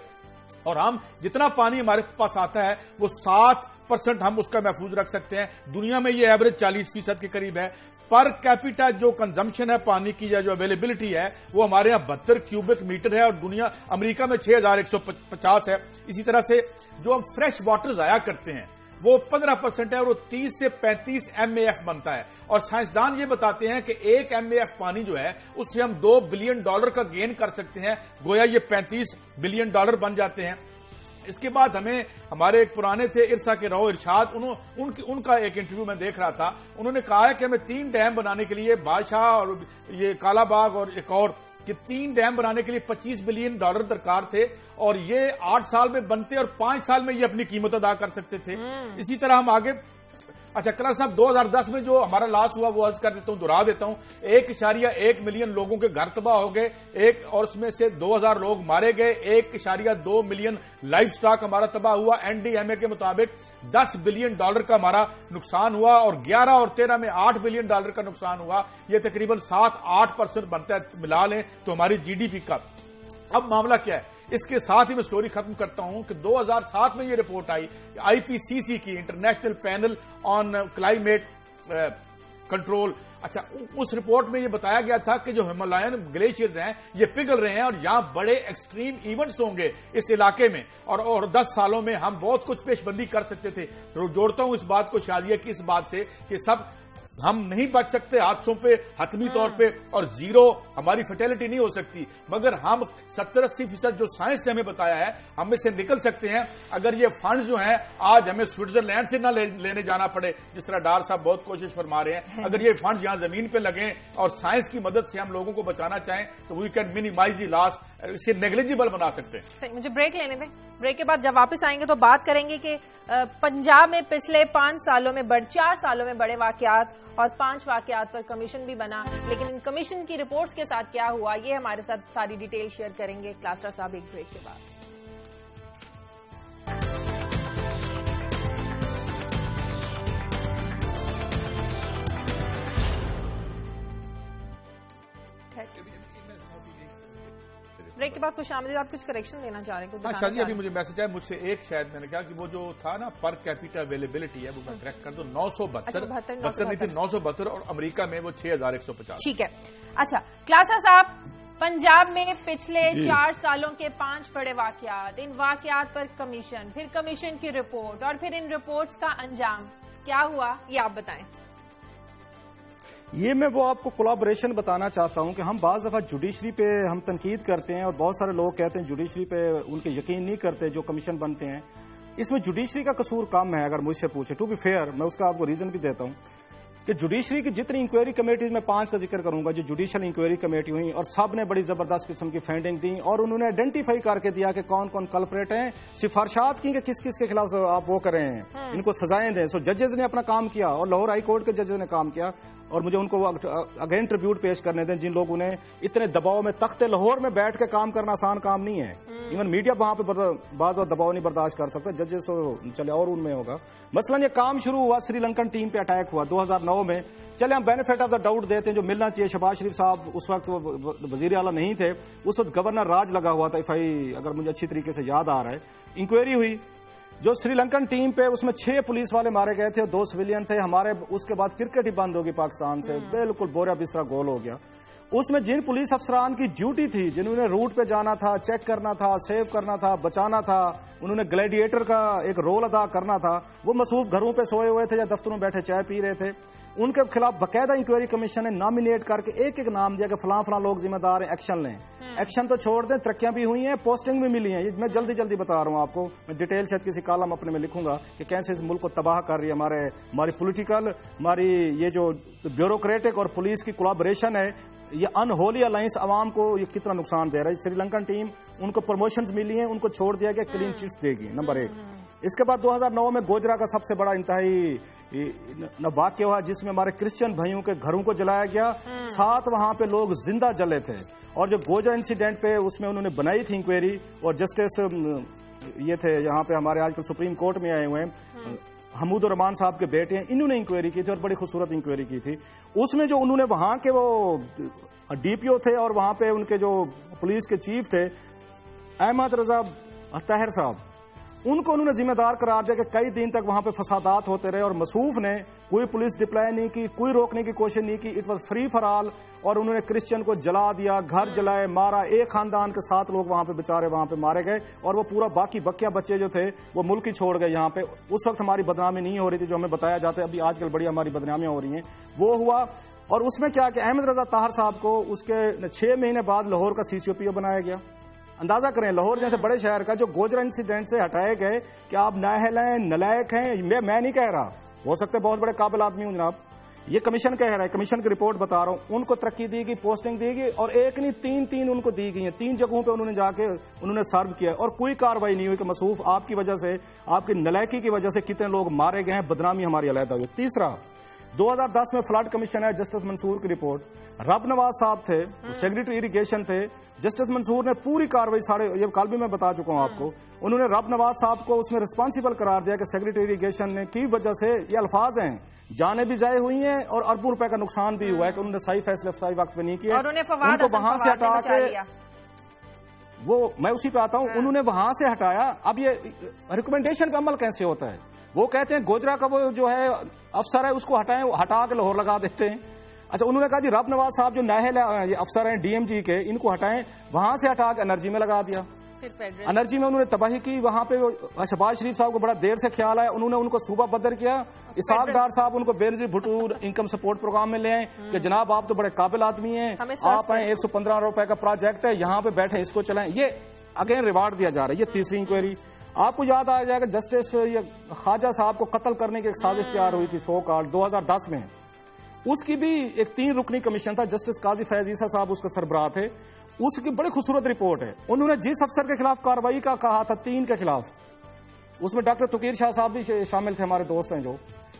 اور ہم جتنا پانی ہمارے پاس آتا ہے وہ 7% ہم اس کا محفوظ رکھ سکتے ہیں۔ دنیا میں یہ ایوریج 40% کے قریب ہے۔ پر کیپیٹا جو کنزمپشن ہے پانی کی یا جو اویلیبلٹی ہے وہ ہمارے یہاں 72 کیوبک میٹر ہے، اور امریکہ میں 6150 ہے۔ اسی طرح سے جو ہم فریش واٹر ضائع کرتے ہیں وہ 15% ہے، اور وہ 30 سے 35 MAF بنتا ہے، اور سائنسدان یہ بتاتے ہیں کہ 1 MAF پانی جو ہے اس سے ہم $2 بلین کا گین کر سکتے ہیں، گویا یہ $35 بلین بن جاتے ہیں۔ اس کے بعد ہمیں ہمارے ایک پرانے تھے ارسا کے رو ارشاد، ان کا ایک انٹرویو میں دیکھ رہا تھا، انہوں نے کہا ہے کہ ہمیں 3 ڈیم بنانے کے لیے، بادشاہ اور یہ کالا باغ اور ایک اور، کہ 3 ڈیم بنانے کے لیے $25 بلین درکار تھے، اور یہ 8 سال میں بنتے اور 5 سال میں یہ اپنی قیمت ادا کر سکتے تھے۔ اسی طرح ہم آگے اچھا کلر صاحب 2010 میں جو ہمارا لاس ہوا وہ عرض کر دیتا ہوں، دہرا دیتا ہوں، 1.1 ملین لوگوں کے گھر تباہ ہو گئے، اور اس میں سے 2000 لوگ مارے گئے، 1.2 ملین لائف سٹاک ہمارا تباہ ہوا، NDMA کے مطابق $10 بلین کا ہمارا نقصان ہوا، اور 11 اور 13 میں $8 بلین کا نقصان ہوا، یہ تقریباً 7-8% بنتا ہے، ملا لیں تو ہماری GDP کا۔ اب معاملہ کیا ہے؟ اس کے ساتھ ہی میں سٹوری ختم کرتا ہوں کہ 2007 میں یہ رپورٹ آئی IPCC کی، international panel on climate control. اچھا اس رپورٹ میں یہ بتایا گیا تھا کہ جو ہمالین گلیشیئرز ہیں یہ پگھل رہے ہیں، اور یہاں بڑے ایکسٹریم ایونٹس ہوں گے اس علاقے میں، اور 10 سالوں میں ہم بہت کچھ پیش بندی کر سکتے تھے۔ جوڑتا ہوں اس بات کو شادیہ کی اس بات سے کہ ہم نہیں بچ سکتے حادثوں پہ حتمی طور پہ، اور زیرو ہماری فرٹیلٹی نہیں ہو سکتی، مگر ہم 70-80% جو سائنس نے ہمیں بتایا ہے ہم اس سے نکل سکتے ہیں، اگر یہ فنڈ جو ہیں آج ہمیں سوئٹزرلینڈ سے نہ لینے جانا پڑے، جس طرح ڈار صاحب بہت کوشش فرما رہے ہیں، اگر یہ فنڈ یہاں زمین پہ لگیں اور سائنس کی مدد سے ہم لوگوں کو بچانا چاہیں تو وی کین منیمائز دی لاس، اسے نیگلیجیبل بنا سکتے ہیں۔ مجھے بریک لینے دیں، بریک کے بعد جب واپس آئیں گے تو بات کریں گے کہ پنجاب میں پچھلے 4 سالوں میں بڑے واقعات اور 5 واقعات پر کمیشن بھی بنا، لیکن ان کمیشن کی رپورٹس کے ساتھ کیا ہوا یہ ہمارے ساتھ ساری ڈیٹیل شیئر کریں گے کلاسرا صاحب ایک بریک کے بعد۔ بریک کے بعد خوش آمدید، آپ کچھ کریکشن دینا چاہ رہے ہیں؟ ہاں شاہ جی، ابھی مجھے میسج آیا مجھ سے ایک، شاید میں نے کہا کہ وہ جو تھا نا پر کیپیٹا اویلیبلٹی ہے وہ میں کریکٹ کر دوں، 972 نہیں تھی 972، اور امریکہ میں وہ 6150۔ ٹھیک ہے۔ اچھا کلاسرا صاحب، پنجاب میں پچھلے 4 سالوں کے 5 بڑے واقعات، ان واقعات پر کمیشن، پھر کمیشن کی رپورٹ، اور پھر ان رپورٹس کا انجام کیا ہوا یہ آپ بتائیں۔ یہ میں وہ آپ کو کولیبریشن بتانا چاہتا ہوں کہ ہم بعض دفعہ جوڈیشری پہ ہم تنقید کرتے ہیں، اور بہت سارے لوگ کہتے ہیں جوڈیشری پہ ان کے یقین نہیں کرتے جو کمیشن بنتے ہیں۔ اس میں جوڈیشری کا قصور کم ہے اگر مجھ سے پوچھے، ٹو بی فیئر میں اس کا آپ کو ریزن بھی دیتا ہوں کہ جوڈیشری کی جتنی انکوائری کمیٹیز میں 5 کا ذکر کروں گا جو جوڈیشل انکوائری کمیٹی ہوئی، اور سب نے بڑی زبردست قسم کی فنڈنگ دی، اور انہوں نے آئیڈینٹیفائی کر کے دیا کہ کون کون کلپریٹ ہیں، سفارشات کی کہ کس کس کے خلاف آپ وہ کریں ہیں، ان کو سزائیں دیں۔ سو ججز نے اپنا کام کیا، اور لاہور ہائی کورٹ کے ججز نے کام کیا، اور مجھے ان کو اگین ٹریبیوٹ پیش کرنے دیں جن لوگوں نے اتنے دباؤ میں، تخت لاہور میں بیٹھ کے کام کرنا آسان کام نہیں ہے، ایون میڈیا وہاں پہ بعض اور دباؤ نہیں برداشت کر سکتا، ججز تو چلے اور ان میں ہوگا۔ مثلا یہ کام شروع ہوا، سری لنکن ٹیم پہ اٹیک ہوا 2009 میں، چلے ہم بینیفٹ آف دا ڈاؤٹ دیتے ہیں، جو ملنا چاہیے، شہباز شریف صاحب اس وقت وزیر اعلیٰ نہیں تھے، اس وقت گورنر راج لگا ہوا تھا، اگر مجھے اچھی طریقے سے یاد آ رہا ہے۔ انکوائری ہوئی جو سری لنکن ٹیم پہ، اس میں 6 پولیس والے مارے گئے تھے اور 2 سویلین تھے ہمارے، اس کے بعد کرکٹ ہی بند ہوگی پاکستان سے، بالکل بوریا بسترا گول ہو گیا۔ اس میں جن پولیس افسران کی ڈیوٹی تھی، جنہوں نے روٹ پہ جانا تھا، چیک کرنا تھا، سیو کرنا تھا، بچانا تھا، انہوں نے گلیڈیٹر کا ایک رول ادا کرنا تھا، وہ مصروف گھروں پہ سوئے ہوئے تھے یا دفتروں میں بیٹھے چائے پی رہے تھے۔ ان کے خلاف باقاعدہ انکوائری کمیشن نے نامینیٹ کر کے ایک ایک نام دیا کہ فلاں فلاں لوگ ذمہ دار ہیں، ایکشن لیں۔ ایکشن تو چھوڑ دیں، ترقیاں بھی ہوئی ہیں، پوسٹنگ بھی ملی ہیں، یہ میں جلدی بتا رہا ہوں آپ کو، میں ڈیٹیل شاید کسی کالم اپنے میں لکھوں گا کہ کیسے اس ملک کو تباہ کر رہی ہے ہماری پولیٹیکل، ہماری یہ جو بیوروکریٹک اور پولیس کی کولیبریشن ہے، یہ ان ہولی الائنس عوام کو یہ کتنا نقصان دے رہا ہے۔ سری لنکن ٹیم ان کو پروموشنز ملی ہیں, ان کو چھوڑ دیا گیا, کلین چٹس دے گی, نمبر 1. اس کے بعد 2009 میں گوجرا کا سب سے بڑا انتہائی واقعہ ہوا جس میں ہمارے کرسچن بھائیوں کے گھروں کو جلایا گیا, 7 وہاں پہ لوگ زندہ جلے تھے. اور جو گوجرا انسیڈنٹ پہ اس میں انہوں نے بنائی تھی انکوائری, اور جسٹس یہ تھے یہاں پہ ہمارے آج کل سپریم کورٹ میں آئے ہوئے ہیں, حمود الرحمان صاحب کے بیٹے ہیں, انہوں نے انکوائری کی تھی اور بڑی خوبصورت انکوائری کی تھی. اس میں جو انہوں نے وہاں کے وہ ڈی پی او تھے اور وہاں پہ ان کے جو پولیس کے چیف تھے احمد رضا طاہر صاحب, ان کو انہوں نے ذمہ دار قرار دیا کہ کئی دن تک وہاں پہ فسادات ہوتے رہے, اور مصوف نے کوئی پولیس ڈپلائی نہیں کی, کوئی روکنے کی کوشش نہیں کی, it was free for all. اور انہوں نے کرسچن کو جلا دیا, گھر جلائے, مارا. ایک خاندان کے 7 لوگ وہاں پہ بےچارے وہاں پہ مارے گئے, اور وہ پورا باقی بقیہ بچے جو تھے وہ ملک ہی چھوڑ گئے یہاں پہ. اس وقت ہماری بدنامی نہیں ہو رہی تھی جو ہمیں بتایا جاتا ہے, ابھی آج کل بڑی ہماری بدنامیاں ہو رہی ہیں. وہ ہوا, اور اس میں کیا کہ احمد رضا طاہر صاحب کو اس کے 6 مہینے بعد لاہور کا CCOPO بنایا گیا. اندازہ کریں لاہور جیسے بڑے شہر کا جو گوجرا انسیڈنٹ سے ہٹائے گئے کہ آپ نااہل ہیں, نلائق ہیں. میں نہیں کہہ رہا, ہو سکتے بہت بڑے قابل آدمی ہوں جناب, یہ کمیشن کہہ رہا ہے, کمیشن کی رپورٹ بتا رہا ہوں. ان کو ترقی دی گئی, پوسٹنگ دی گئی, اور ایک نہیں 3 ان کو دی گئی ہیں. 3 جگہوں پہ انہوں نے جا کے انہوں نے سرو کیا, اور کوئی کاروائی نہیں ہوئی کہ مصوف آپ کی وجہ سے, آپ کی نلائکی کی وجہ سے کتنے لوگ مارے گئے ہیں. بدنامی ہماری علیحدہ ہوئی. تیسرا 2010 میں فلڈ کمیشن ہے, جسٹس منصور کی رپورٹ. رب نواز صاحب تھے, سیکریٹری اریگیشن تھے. جسٹس منصور نے پوری کاروائی یہ کل بھی میں بتا چکا ہوں آپ کو, انہوں نے رب نواز صاحب کو اس میں رسپانسبل قرار دیا کہ سیکریٹری اریگیشن نے کی وجہ سے یہ الفاظ ہیں, جانیں بھی ضائع ہوئی ہیں اور اربوں روپے کا نقصان بھی ہوا ہے کہ انہوں نے صحیح فیصلے صحیح وقت پہ نہیں کیا. ان کو وہاں سے ہٹا کے وہ میں اسی پہ آتا ہوں, انہوں نے وہاں سے ہٹایا. اب یہ ریکمنڈیشن پہ عمل کیسے ہوتا ہے؟ وہ کہتے ہیں گوجرا کا وہ جو ہے افسر ہے اس کو ہٹائیں, ہٹا کے لاہور لگا دیتے ہیں. اچھا انہوں نے کہا جی رب نواز صاحب جو نااہل یہ افسر ہیں DMG کے, ان کو ہٹائیں. وہاں سے ہٹا کے انرجی میں لگا دیا. انرجی میں انہوں نے تباہی کی. وہاں پہ شہباز شریف صاحب کو بڑا دیر سے خیال آیا, انہوں نے ان کو صوبہ بدر کیا. اسحاق ڈار صاحب ان کو Benazir Bhutto income support programme میں لے آئے کہ جناب آپ تو بڑے قابل آدمی ہیں, آپ ہیں, 115 روپے کا پروجیکٹ ہے یہاں پہ بیٹھے, اس کو چلائیں. یہ اگین ریوارڈ دیا جا رہا ہے. یہ تیسری انکوائری. آپ کو یاد آ جائے گا جسٹس خواجہ صاحب کو قتل کرنے کی ایک سازش تیار ہوئی تھی 2010 میں. اس کی بھی ایک 3 رکنی کمیشن تھا, جسٹس قاضی فیض عیسیٰ صاحب اس کے سربراہ تھے. اس کی بڑی خوبصورت رپورٹ ہے. انہوں نے جس افسر کے خلاف کارروائی کا کہا تھا 3 کے خلاف, اس میں ڈاکٹر توقیر شاہ صاحب بھی شامل تھے, ہمارے دوست ہیں جو.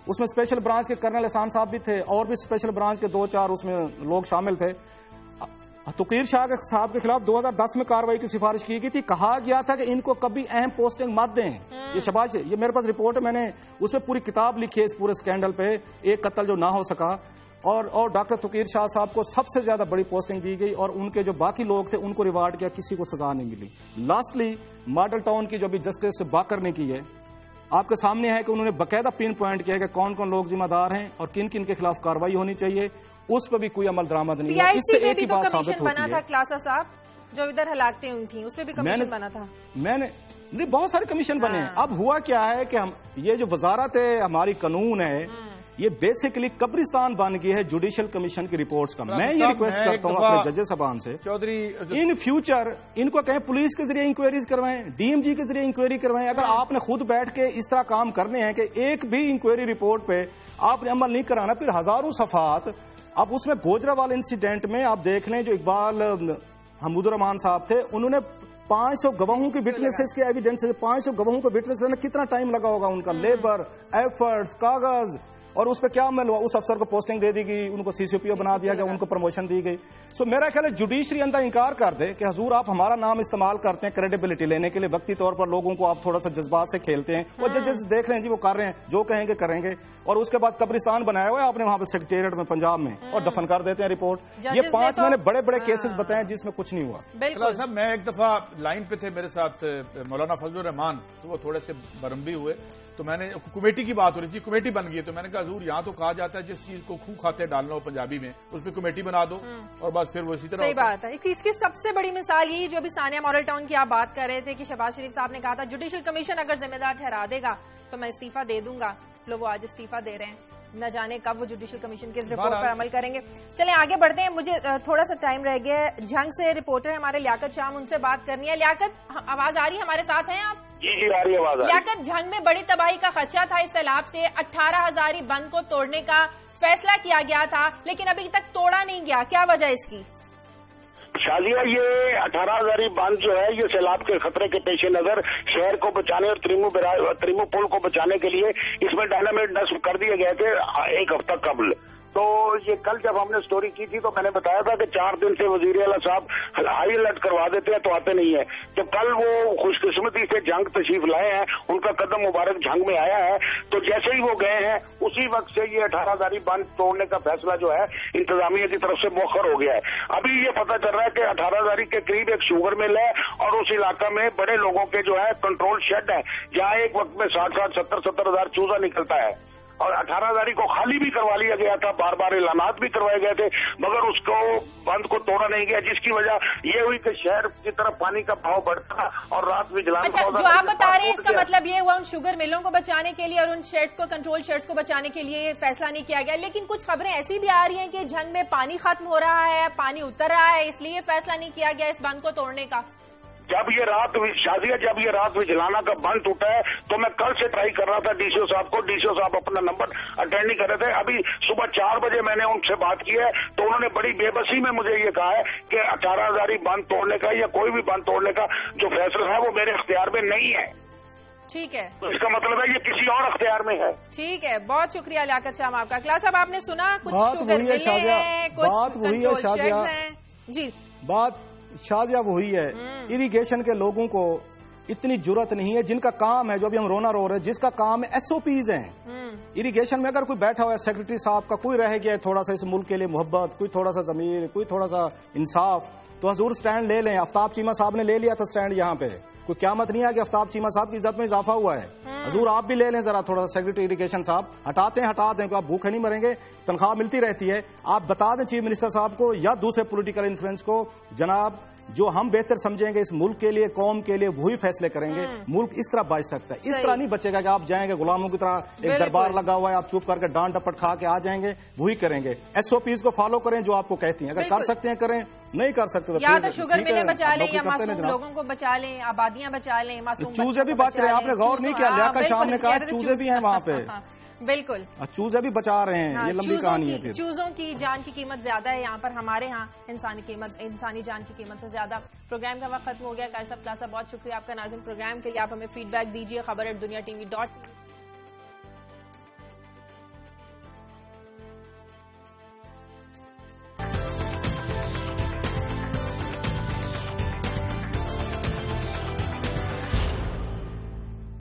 اس میں اسپیشل برانچ کے کرنل احسان صاحب بھی تھے, اور بھی اسپیشل برانچ کے 2-4 اس میں لوگ شامل تھے. توقیر شاہ صاحب کے خلاف 2010 میں کارروائی کی سفارش کی گئی تھی. کہا گیا تھا کہ ان کو کبھی اہم پوسٹنگ مت دیں. یہ شہباز, یہ میرے پاس رپورٹ ہے, میں نے اس پہ پوری کتاب لکھی ہے اس پورے اسکینڈل پہ, ایک قتل جو نہ ہو سکا. اور ڈاکٹر توقیر شاہ صاحب کو سب سے زیادہ بڑی پوسٹنگ دی گئی, اور ان کے جو باقی لوگ تھے ان کو ریوارڈ کیا, کسی کو سزا نہیں ملی. لاسٹلی ماڈل ٹاؤن کی جو بھی جسٹس باکر نے کی ہے, آپ کے سامنے ہے کہ انہوں نے باقاعدہ پن پوائنٹ کیا کہ کون کون لوگ ذمہ دار ہیں اور کن کن کے خلاف کارروائی ہونی چاہیے. اس پہ بھی کوئی عمل درآمد نہیں ہوا. اس سے ایک ہی بات ثابت ہوتی ہے, کلاسا صاحب جو ادھر ہلاکتیں ہوئی تھیں اس پہ بھی کمیشن بنا تھا. میں نے نہیں, بہت سارے کمیشن بنے ہیں. اب ہوا کیا ہے کہ یہ جو وزارت ہے ہماری قانون ہے, یہ بیسیکلی قبرستان بن گئی ہے جوڈیشل کمیشن کی رپورٹس کا. میں یہ ریکویسٹ کرتا ہوں اپنے ججز صاحبان سے, ان فیوچر ان کو کہیں پولیس کے ذریعے انکوائریز کروائیں, DMG کے ذریعے انکوائری کروائیں. اگر آپ نے خود بیٹھ کے اس طرح کام کرنے ہیں کہ ایک بھی انکوائری رپورٹ پہ آپ نے عمل نہیں کرانا, پھر ہزاروں صفحات. اب اس میں گوجرا والے انسیڈنٹ میں آپ دیکھ لیں, جو اقبال حمود الرحمان صاحب تھے, انہوں نے 500 گواہوں کی وٹنسز کے ایویڈنس, 500 گواہوں کو وٹنس لینا کتنا ٹائم لگا ہوگا ان کا, لیبر, ایفرٹ, کاغذ. اور اس پہ کیا عمل ہوا, اس افسر کو پوسٹنگ دے دی گئی, ان کو CCOPO بنا دیا گیا, ان کو پروموشن دی گئی. سو میرا خیال ہے جوڈیشری اندر انکار کر دے کہ حضور آپ ہمارا نام استعمال کرتے ہیں کریڈیبلٹی لینے کے لیے, وقتی طور پر لوگوں کو آپ تھوڑا سا جذبات سے کھیلتے ہیں. اور ججز دیکھ لیں جی وہ کر رہے ہیں, جو کہیں گے کریں گے. اور اس کے بعد قبرستان بنایا ہوا ہے آپ نے وہاں پہ سیکریٹریٹ میں پنجاب میں, اور دفن کر دیتے ہیں رپورٹ. یہ 5 میں نے بڑے بڑے کیسز بتائے جس میں کچھ نہیں ہوا. بالکل صاحب, میں ایک دفعہ لائن پہ تھے میرے ساتھ مولانا فضل الرحمان, تو وہ تھوڑے سے برمبی ہوئے, تو میں نے کمیٹی کی بات ہو رہی تھی, کمیٹی بن گئی, تو میں نے کہا حضور یہاں تو کہا جاتا ہے جس چیز کو خو کھاتے ڈالنا ہو پنجابی میں اس پہ کمیٹی بنا دو, اور بس پھر وہ اسی طرح. صحیح بات ہے. اس کی سب سے بڑی مثال یہی جو بھی ثانیہ ماڈل ٹاؤن کی آپ بات کر رہے تھے کہ شہباز شریف صاحب نے کہا تھا جوڈیشل کمیشن اگر ذمہ دار ٹھہرا دے گا تو میں استعفیٰ دے دوں گا. لوگ وہ آج استعفیٰ دے رہے ہیں, نہ جانے کب وہ جوڈیشل کمیشن کی اس رپورٹ پر عمل کریں گے. چلیں آگے بڑھتے ہیں, مجھے تھوڑا سا ٹائم رہ گیا ہے. جھنگ سے رپورٹر ہمارے لیاقت شاہ, ان سے بات کرنی ہے. لیاقت آواز آ رہی ہے, ہمارے ساتھ ہیں آپ؟ جی آ رہی ہے آواز. لیاقت, جھنگ میں بڑی تباہی کا خدشہ تھا اس سیلاب سے, 18,000 بند کو توڑنے کا فیصلہ کیا گیا تھا لیکن ابھی تک توڑا نہیں گیا, کیا وجہ اس کی؟ شازیہ یہ 18,000 باندھ جو ہے یہ سیلاب کے خطرے کے پیش نظر شہر کو بچانے اور تریمو پل کو بچانے کے لیے اس میں ڈائنامائٹ نصب کر دیے گئے تھے ایک ہفتہ قبل. تو یہ کل جب ہم نے سٹوری کی تھی تو میں نے بتایا تھا کہ 4 دن سے وزیر اعلیٰ صاحب ہائی الرٹ کروا دیتے ہیں تو آتے نہیں ہیں. تو کل وہ خوش قسمتی سے جنگ تشریف لائے ہیں, ان کا قدم مبارک جنگ میں آیا ہے. تو جیسے ہی وہ گئے ہیں اسی وقت سے یہ 18,000 باندھ توڑنے کا فیصلہ جو ہے انتظامیہ کی طرف سے مؤخر ہو گیا ہے. ابھی یہ پتہ چل رہا ہے کہ 18,000 کے قریب ایک شوگر مل ہے اور اس علاقہ میں بڑے لوگوں کے جو ہے کنٹرول شیڈ ہے جہاں ایک وقت میں 60,000 70,000 ہزار چوزا نکلتا ہے. اور 18,000 کو خالی بھی کروا لیا گیا تھا, بار بار اعلانات بھی کروائے گئے تھے, مگر اس کو بند کو توڑا نہیں گیا, جس کی وجہ یہ ہوئی کہ شہر کی طرف پانی کا بہاؤ بڑھتا اور رات بھی جلان. جو آپ بتا رہے ہیں اس کا مطلب یہ ہوا ان شوگر ملوں کو بچانے کے لیے اور ان شیڈز کو کنٹرول شیڈز کو بچانے کے لیے یہ فیصلہ نہیں کیا گیا. لیکن کچھ خبریں ایسی بھی آ رہی ہیں کہ جنگ میں پانی ختم ہو رہا ہے, پانی اتر رہا ہے, اس لیے فیصلہ نہیں کیا گیا اس بند کو توڑنے کا. جب یہ رات وجلانا کا بند ٹوٹا ہے تو میں کل سے ٹرائی کر رہا تھا ڈی سی او صاحب کو. ڈی سی او صاحب اپنا نمبر اٹینڈ نہیں کر رہے تھے. ابھی صبح 4 بجے میں نے ان سے بات کی ہے تو انہوں نے بڑی بے بسی میں مجھے یہ کہا ہے کہ 18,000 بند توڑنے کا یا کوئی بھی بند توڑنے کا جو فیصلہ ہے وہ میرے اختیار میں نہیں ہے. ٹھیک ہے, اس کا مطلب ہے یہ کسی اور اختیار میں ہے. ٹھیک ہے, بہت شکریہ لیاقت صاحب آپ کا. کلاس صاحب آپ نے سنا کچھ شوگر ملے ہیں, کچھ کنٹرول شیڈز ہیں. جی بات شازیہ وہی ہے, اریگیشن کے لوگوں کو اتنی جرت نہیں ہے جن کا کام ہے, جو ابھی ہم رونا رو رہے ہیں, جس کا کام ہے ایس او پیز ہیں. اریگیشن میں اگر کوئی بیٹھا ہوا ہے سیکرٹری صاحب کا, کوئی رہ گیا ہے تھوڑا سا اس ملک کے لیے محبت, کوئی تھوڑا سا ضمیر, کوئی تھوڑا سا انصاف, تو حضور سٹینڈ لے لیں. آفتاب چیمہ صاحب نے لے لیا تھا سٹینڈ یہاں پہ, کوئی قیامت نہیں ہے کہ آفتاب چیمہ صاحب کی عزت میں اضافہ ہوا ہے. حضور آپ بھی لے لیں ذرا تھوڑا سا. سیکرٹری اریگیشن صاحب ہٹا دیں کہ آپ بھوکے نہیں مریں گے, تنخواہ ملتی رہتی ہے. آپ بتا دیں چیف منسٹر صاحب کو یا دوسرے پولیٹیکل انفلوئنس کو, جناب جو ہم بہتر سمجھیں گے اس ملک کے لیے, قوم کے لیے, وہی فیصلے کریں گے. ملک اس طرح بچ سکتا ہے. اس طرح نہیں بچے گا کہ آپ جائیں گے غلاموں کی طرح, ایک دربار لگا ہوا ہے, آپ چپ کر کے ڈانٹ ڈپٹ کھا کے آ جائیں گے. وہی کریں گے. ایس او پیز کو فالو کریں جو آپ کو کہتی ہیں. اگر کر سکتے ہیں کریں, نہیں کر سکتے تو یا تو شوگر ملیں بچا لیں یا معصوم لوگوں کو بچا لیں, آبادیاں بچا لیں, معصوم چوزے بھی بچ رہے ہیں. آپ نے غور نہیں کیا, لیاقت شام نے کہا چوزے بھی ہیں وہاں پہ. بالکل, چوزے بھی بچا رہے ہیں. یہ لمبی کہانی ہے. چوزوں کی جان کی قیمت زیادہ ہے یہاں پر, ہمارے ہاں انسانی جان کی قیمت سے زیادہ. پروگرام کا وقت ختم ہو گیا. کلاس صاحب بہت شکریہ آپ کا. ناظرین پروگرام کے لیے آپ ہمیں فیڈ بیک دیجیے. خبر@دنیا TV.tv